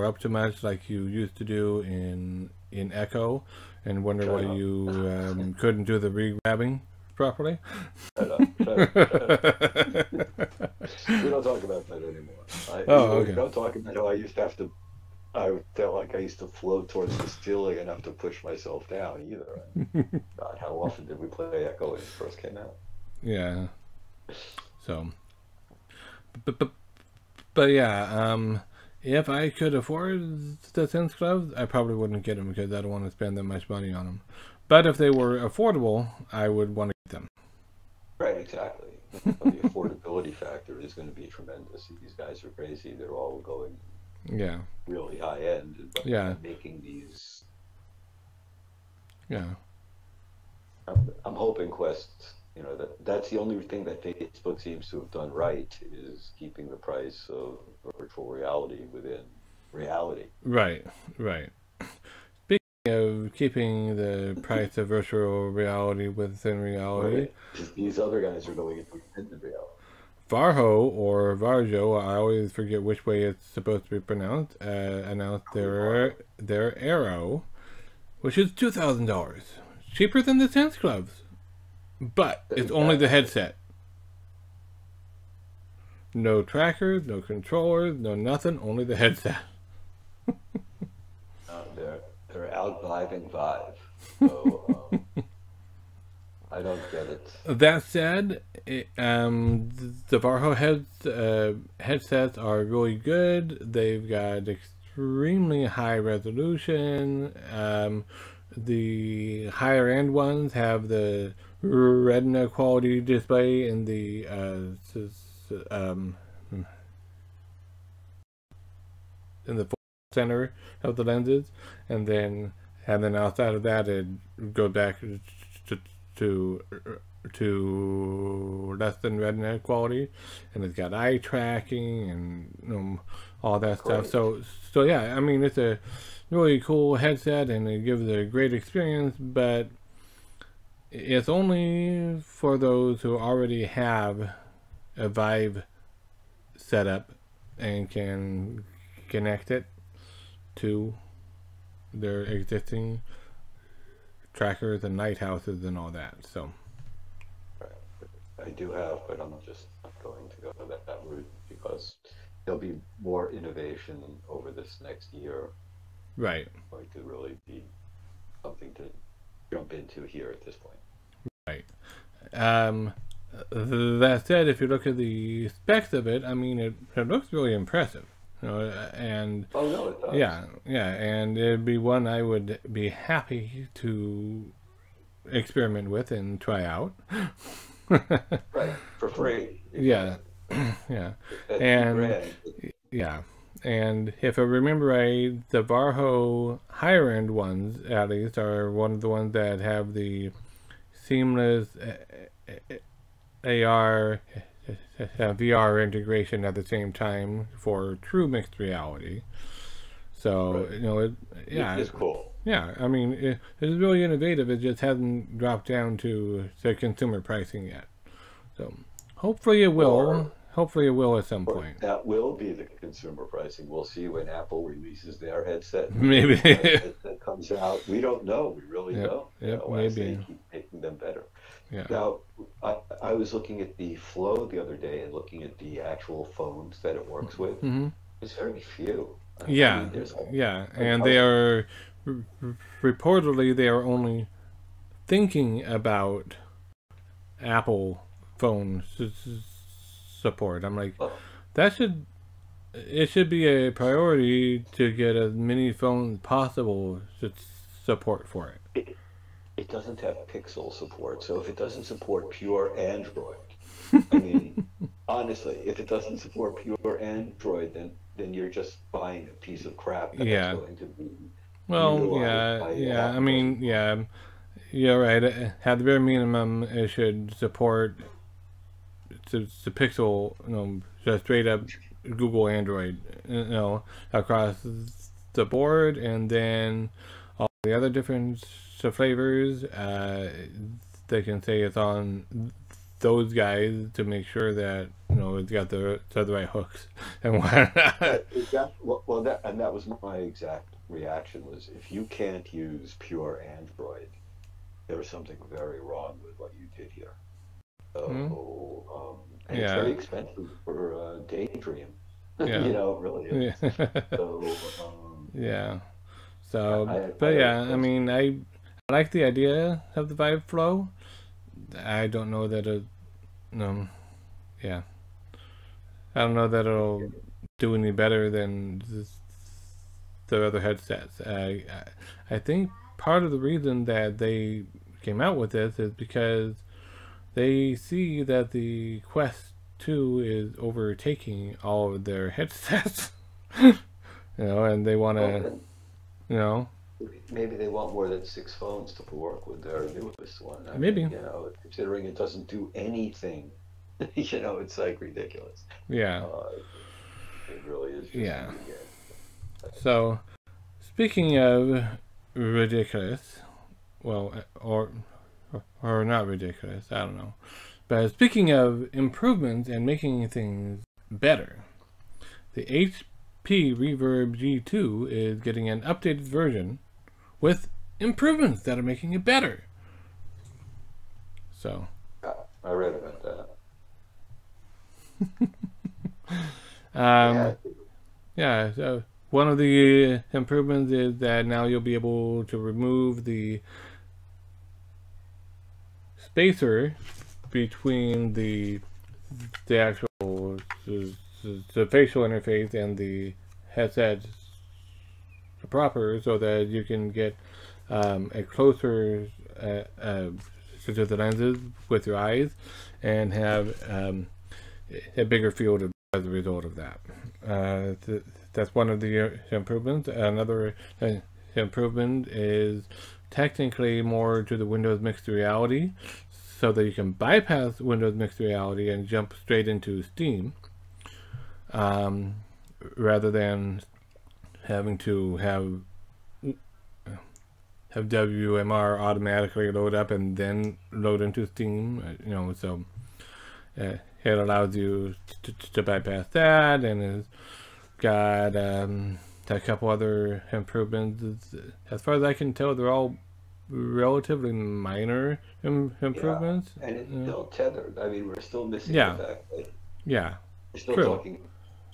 up too much like you used to do in Echo, and wonder why you couldn't do the re-grabbing properly. Shut up. We don't talk about that anymore. Okay. We don't talk about how I used to have to. I felt like I used to float towards the ceiling and have to push myself down either. God, how often did we play Echo when it first came out? Yeah. So, but yeah, if I could afford the Sense gloves, I probably wouldn't get them because I don't want to spend that much money on them. But if they were affordable, I would want to get them. Right, exactly. The affordability factor is going to be tremendous. These guys are crazy. They're all going really high end. But making these. Yeah. I'm hoping Quest. That's the only thing that Facebook seems to have done right is keeping the price of virtual reality within reality. Right. Speaking of keeping the price of virtual reality within reality, right. These other guys are going into reality. Varho or Varjo, I always forget which way it's supposed to be pronounced, announced their Arrow, which is $2,000, cheaper than the Sense gloves. But it's only the headset. No trackers, no controllers, no nothing, only the headset. They're outvibing Vive. So I don't get it. That said, the Varho headsets are really good. They've got extremely high resolution. The higher end ones have the Retina quality display in the center of the lenses, and then outside of that it goes back to less than Retina quality, and it's got eye tracking and all that stuff. So yeah, I mean, it's a really cool headset and it gives a great experience, but it's only for those who already have a Vive setup and can connect it to their existing trackers and lighthouses and all that. So I do have, but I'm just not going to go that route because there'll be more innovation over this next year. Right. It's going to really be something to jump into here at this point. Right. That said, if you look at the specs of it, I mean, it looks really impressive. And oh no, it does. Yeah, and it'd be one I would be happy to experiment with and try out. Right, for free. Yeah, and and if I remember right, the Varho higher end ones, at least, are one of the ones that have the seamless AR VR integration at the same time for true mixed reality. So right. It's cool. Yeah, I mean, it's really innovative. It just hasn't dropped down to the consumer pricing yet. So hopefully it will. hopefully it will at some point. That will be the consumer pricing. We'll see when Apple releases their headset. Maybe. That comes out. We don't know. We really don't. Yep, As maybe. they keep making them better. Yeah. Now, I was looking at the Flow the other day and looking at the actual phones that it works with. Mm-hmm. There's very few. Yeah, and they are reportedly they are only thinking about Apple phone support. I'm like, it should be a priority to get as many phones possible to support for it. It doesn't have Pixel support, so if it doesn't support pure Android, I mean, honestly, if it doesn't support pure Android, then you're just buying a piece of crap that's going to be I mean, you're right. At the very minimum, it should support the Pixel, just straight up Google Android, across the board, and then all the other different flavors. They can say it's on those guys to make sure that it's got the right hooks and whatnot. Well, that was my exact reaction. Was if you can't use pure Android, there was something very wrong with what you did here. So, and it's very expensive for Daydream. It really is. So, I mean, I like the idea of the Vive Flow. I don't know that I don't know that it'll do any better than the other headsets. I think part of the reason that they came out with this is because they see that the Quest 2 is overtaking all of their headsets. And they want to, Maybe they want more than 6 phones to work with their newest one. I mean, considering it doesn't do anything, it's like ridiculous. Yeah. It really is. So, speaking of ridiculous, well, or not ridiculous, I don't know. But speaking of improvements and making things better, the HP Reverb G2 is getting an updated version with improvements that are making it better. So, I read about that. So one of the improvements is that now you'll be able to remove the spacer between the actual the facial interface and the headset proper, so that you can get a closer to the lenses with your eyes and have a bigger field as a result of that. That's one of the improvements. Another improvement is technically more to the Windows Mixed Reality, so that you can bypass Windows Mixed Reality and jump straight into Steam, rather than having to have WMR automatically load up and then load into Steam. So it allows you to bypass that, and it's got a couple other improvements. As far as I can tell, they're all relatively minor improvements. And it's still tethered. I mean, we're still missing the fact that we're still talking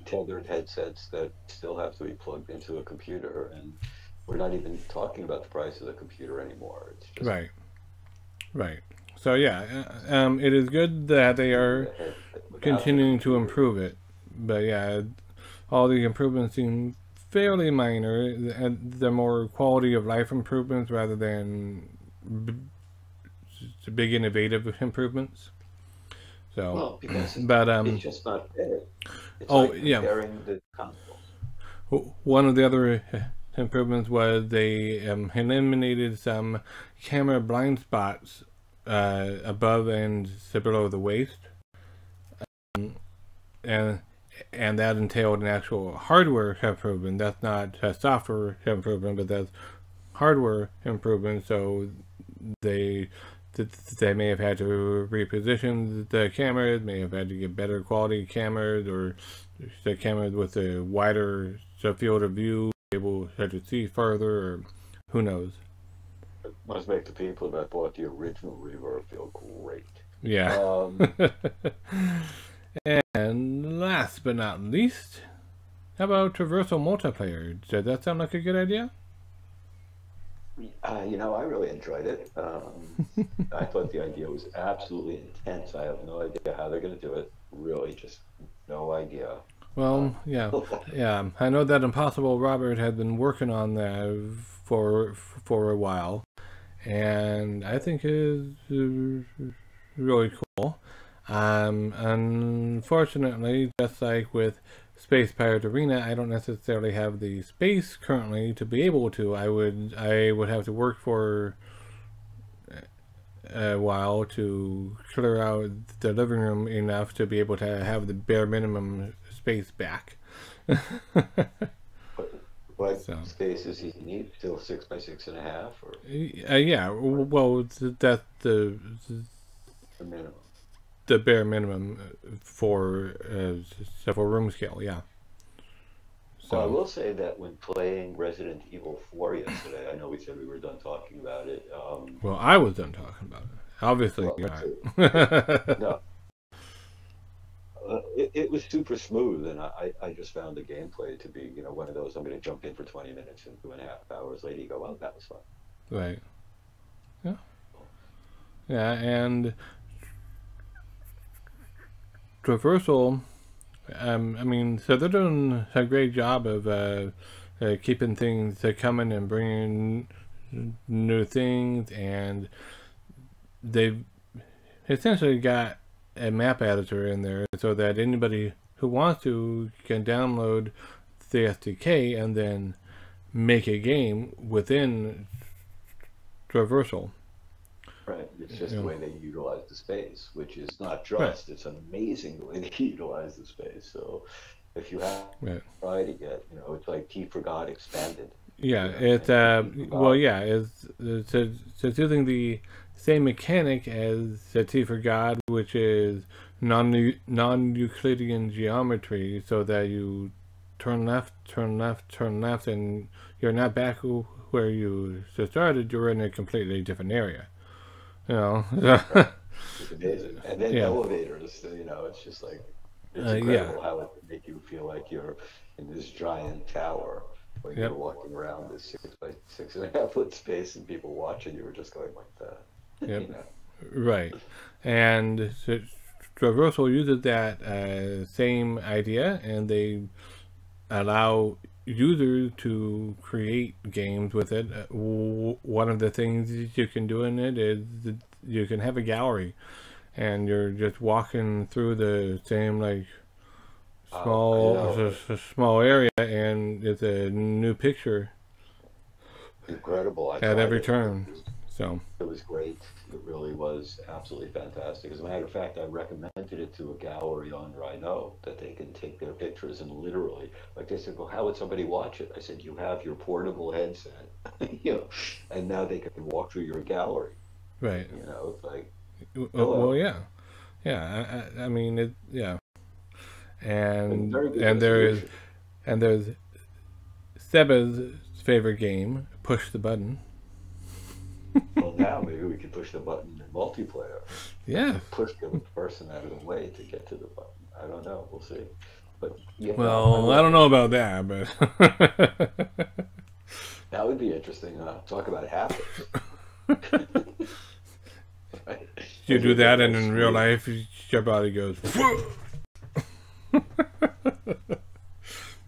tethered headsets that still have to be plugged into a computer, and we're not even talking about the price of the computer anymore. It's just right. So it is good that they are continuing to improve it, but all the improvements seem fairly minor, and they're more quality of life improvements rather than big innovative improvements. So, because it's just not fair. It's comparing the console. One of the other improvements was they eliminated some camera blind spots above and below the waist, and that entailed an actual hardware improvement. That's not a software improvement, but that's hardware improvement. So they they may have had to reposition the cameras, may have had to get better quality cameras, or the cameras with a wider field of view, able to see further, or who knows. It must make the people that bought the original Reverb feel great. Yeah. And last but not least, how about traversal multiplayer? Does that sound like a good idea? You know, I really enjoyed it. I thought the idea was absolutely intense. I have no idea how they're going to do it. Really, just no idea. Well, yeah. I know that Impossible Robert had been working on that for a while, and I think it's really cool. Unfortunately, just like with Space Pirate Arena, I don't necessarily have the space currently to be able to. I would have to work for a while to clear out the living room enough to be able to have the bare minimum space back. What spaces you need? Still 6 by 6.5, or? Yeah. Well, that's the minimum. The bare minimum for room scale, yeah. So, well, I will say that when playing Resident Evil 4 yesterday, I know we said we were done talking about it. Well, I was done talking about it. Obviously, well, no. It was super smooth, and I just found the gameplay to be, you know, one of those I'm going to jump in for 20 minutes and 2.5 hours later you go, well, that was fun. Right. Yeah. Yeah, and traversal, I mean, so they're doing a great job of keeping things coming and bringing new things, and they've essentially got a map editor in there so that anybody who wants to can download the SDK and then make a game within traversal. Right, it's just the way they utilize the space, which is not just, it's amazing the way they utilize the space. So if you have try to get, you know, it's like T for God expanded. Yeah, it's well, yeah, it's using the same mechanic as the T for God, which is non-Euclidean geometry, so that you turn left, and you're not back where you started. You're in a completely different area. You know, it's amazing. And then elevators, you know, it's just like, it's incredible how it can make you feel like you're in this giant tower when you're walking around this 6 by 6.5 foot space and people watching you are just going like that. Yep. You know? Right. And traversal uses that same idea, and they allow users to create games with it. One of the things you can do in it is you can have a gallery, and you're just walking through the same like small area, and it's a new picture. Incredible! At every turn. So it was great. It really was absolutely fantastic. As a matter of fact, I recommended it to a gallery owner I know that they can take their pictures and literally, like they said, well, how would somebody watch it? I said, you have your portable headset, you know, and now they can walk through your gallery. Right. You know, it's like, well, yeah. I mean, it, yeah. And there's Seba's favorite game, Push the Button. Well, now maybe we can push the button in multiplayer. Yeah. Push the person out of the way to get to the button. I don't know. We'll see. But well, I don't know about that, but that would be interesting. Talk about haptics. Right? You do that, and in real life, your body goes.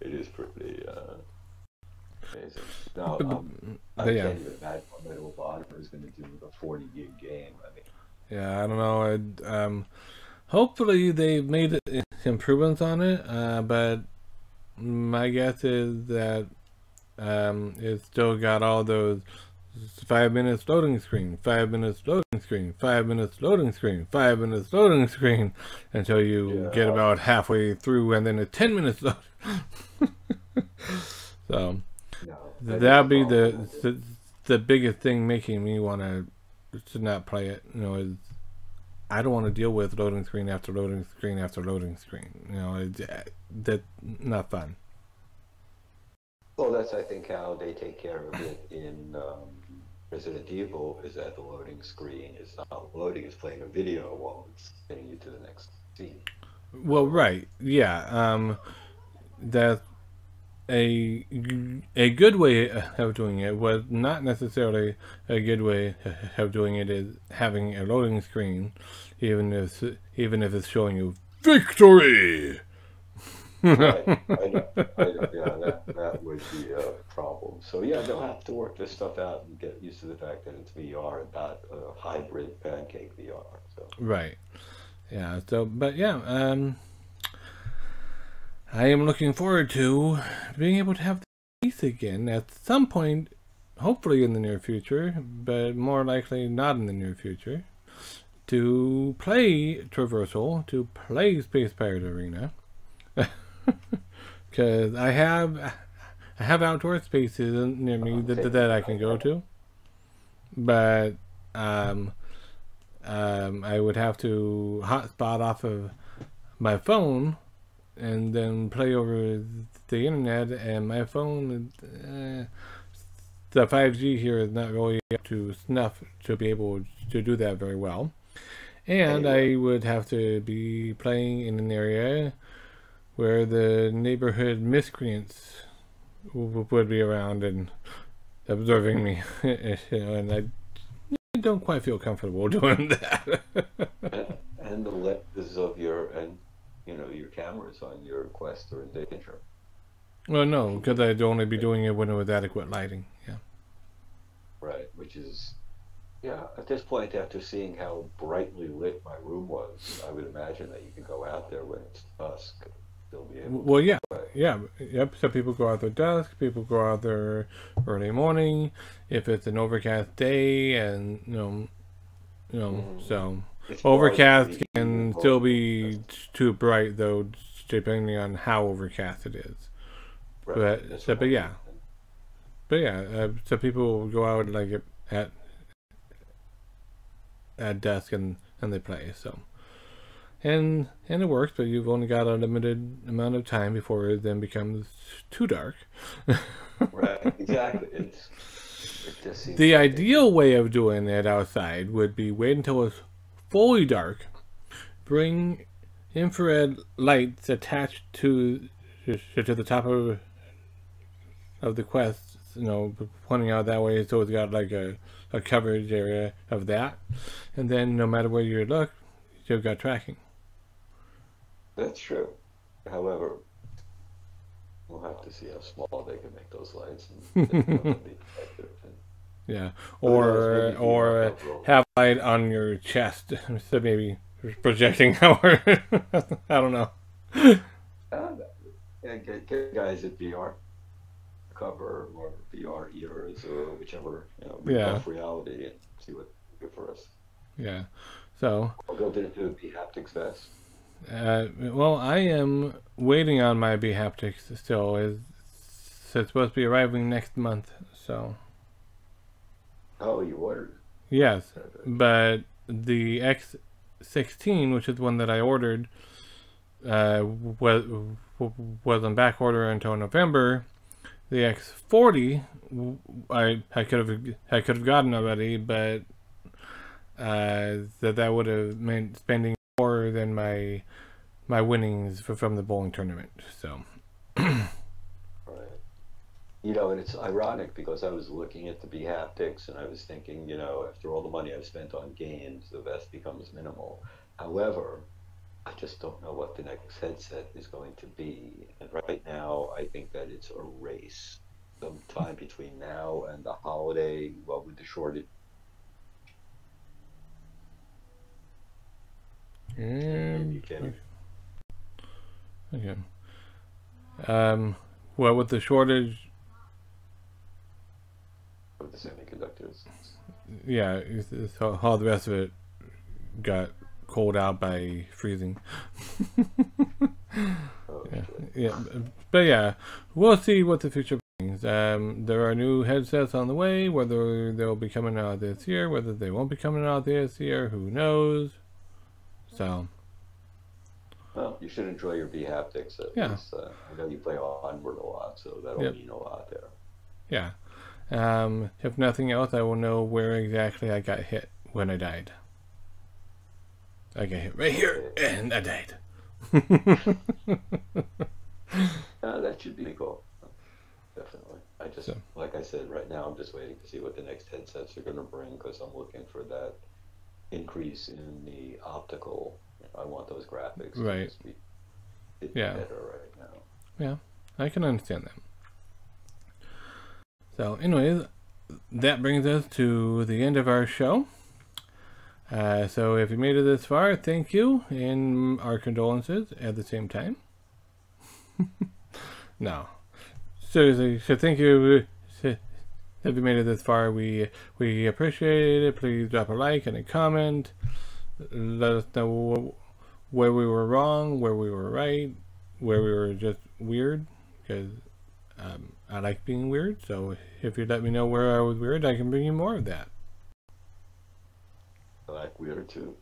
It is pretty amazing. No, I can't even imagine what Medal of Honor is going to do with a 40 gig game. I mean, yeah, I don't know. Hopefully they've made improvements on it, but my guess is that it's still got all those 5 minutes loading screen, 5 minutes loading screen, 5 minutes loading screen, 5 minutes loading screen, until you get about halfway through, and then a 10 minutes load. So that'd be the biggest thing making me want to to not play it. You know, I don't want to deal with loading screen after loading screen after loading screen. You know, that's not fun. Well, that's, I think, how they take care of it in Resident Evil, is that the loading screen is not loading, it's playing a video while it's getting you to the next scene. Well, right, yeah. That a good way of doing it was not necessarily a good way of doing it is having a loading screen, even if it's showing you victory. Right. Yeah, that would be a problem. So yeah, they'll have to work this stuff out and get used to the fact that it's VR, not a hybrid pancake VR. So. Right. Yeah. So, but yeah, I am looking forward to being able to have the peace again at some point, hopefully in the near future, but more likely not in the near future, to play Traversal, to play Space Pirate Arena. Because I have outdoor spaces near me that I can go to, but I would have to hotspot off of my phone and then play over the internet, and my phone, the 5G here is not really up to snuff to be able to do that very well, and I would have to be playing in an area where the neighborhood miscreants would be around and observing me, and I don't quite feel comfortable doing that. And the lenses of your your cameras on your Quest are in danger. Well, no, because I'd only be doing it when it was adequate lighting. Yeah. Right, which is, yeah. At this point, after seeing how brightly lit my room was, I would imagine that you can go out there when it's dusk. Well, yeah, yep. So people go out there dusk. People go out there early morning. If it's an overcast day, and so it's overcast can still be too bright, though, depending on how overcast it is. Right. But yeah. So people go out like at dusk and they play. So. And it works, but you've only got a limited amount of time before it then becomes too dark. Right, exactly. It just seems the ideal way of doing it outside would be wait until it's fully dark, bring infrared lights attached to the top of the Quest, pointing out that way, so it's got like a coverage area of that, and then no matter where you look, you've got tracking. That's true. However, we'll have to see how small they can make those lights. Yeah, or have light on your chest, so maybe projecting outward. I don't know. Get guys at VR cover or VR ears or whichever, reality, and see what good for us. Yeah. So. I'll go to the haptics vest. Well, I am waiting on my bHaptics still. It's supposed to be arriving next month, so. Oh, you ordered? Yes, but the X16, which is one that I ordered, was on back order until November. The X40, I could have gotten already, but that would have meant spending more than my winnings from the bowling tournament. So. Right. And it's ironic because I was looking at the bHaptics and I was thinking, after all the money I've spent on games, the vest becomes minimal. However, I just don't know what the next headset is going to be. And right now, I think that it's a race. Sometime between now and the holiday, with the shortage. Okay. Well, with the shortage of the semiconductors. Yeah, all the rest of it got cold out by freezing. Yeah, but yeah, we'll see what the future There are new headsets on the way, whether they'll be coming out this year, whether they won't be coming out this year, who knows. So, well, you should enjoy your V-haptics at least. I know you play Onward a lot, so that'll mean a lot there. Yeah. If nothing else, I will know where exactly I got hit when I died. I got hit right here, and I died. That should be cool. Definitely. I just, like I said, right now I'm just waiting to see what the next headsets are going to bring, because I'm looking for that increase in the optical. I want those graphics to just be better right now. Yeah, I can understand that. So anyways, that brings us to the end of our show. So if you made it this far, thank you, and our condolences at the same time. No. Seriously, so thank you. If you made it this far, we appreciate it. Please drop a like and a comment. Let us know where we were wrong, where we were right, where we were just weird, because I like being weird. So if you let me know where I was weird, I can bring you more of that. I like weird too.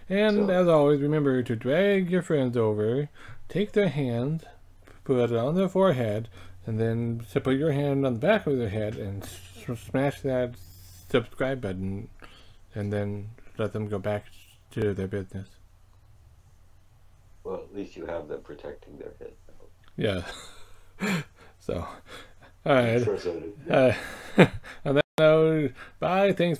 And as always, remember to drag your friends over, take their hand, put it on their forehead, and then put your hand on the back of their head and smash that subscribe button, and then let them go back to their business. Well, at least you have them protecting their head. Yeah. So, all right. Sure so do. On that note, bye. Thanks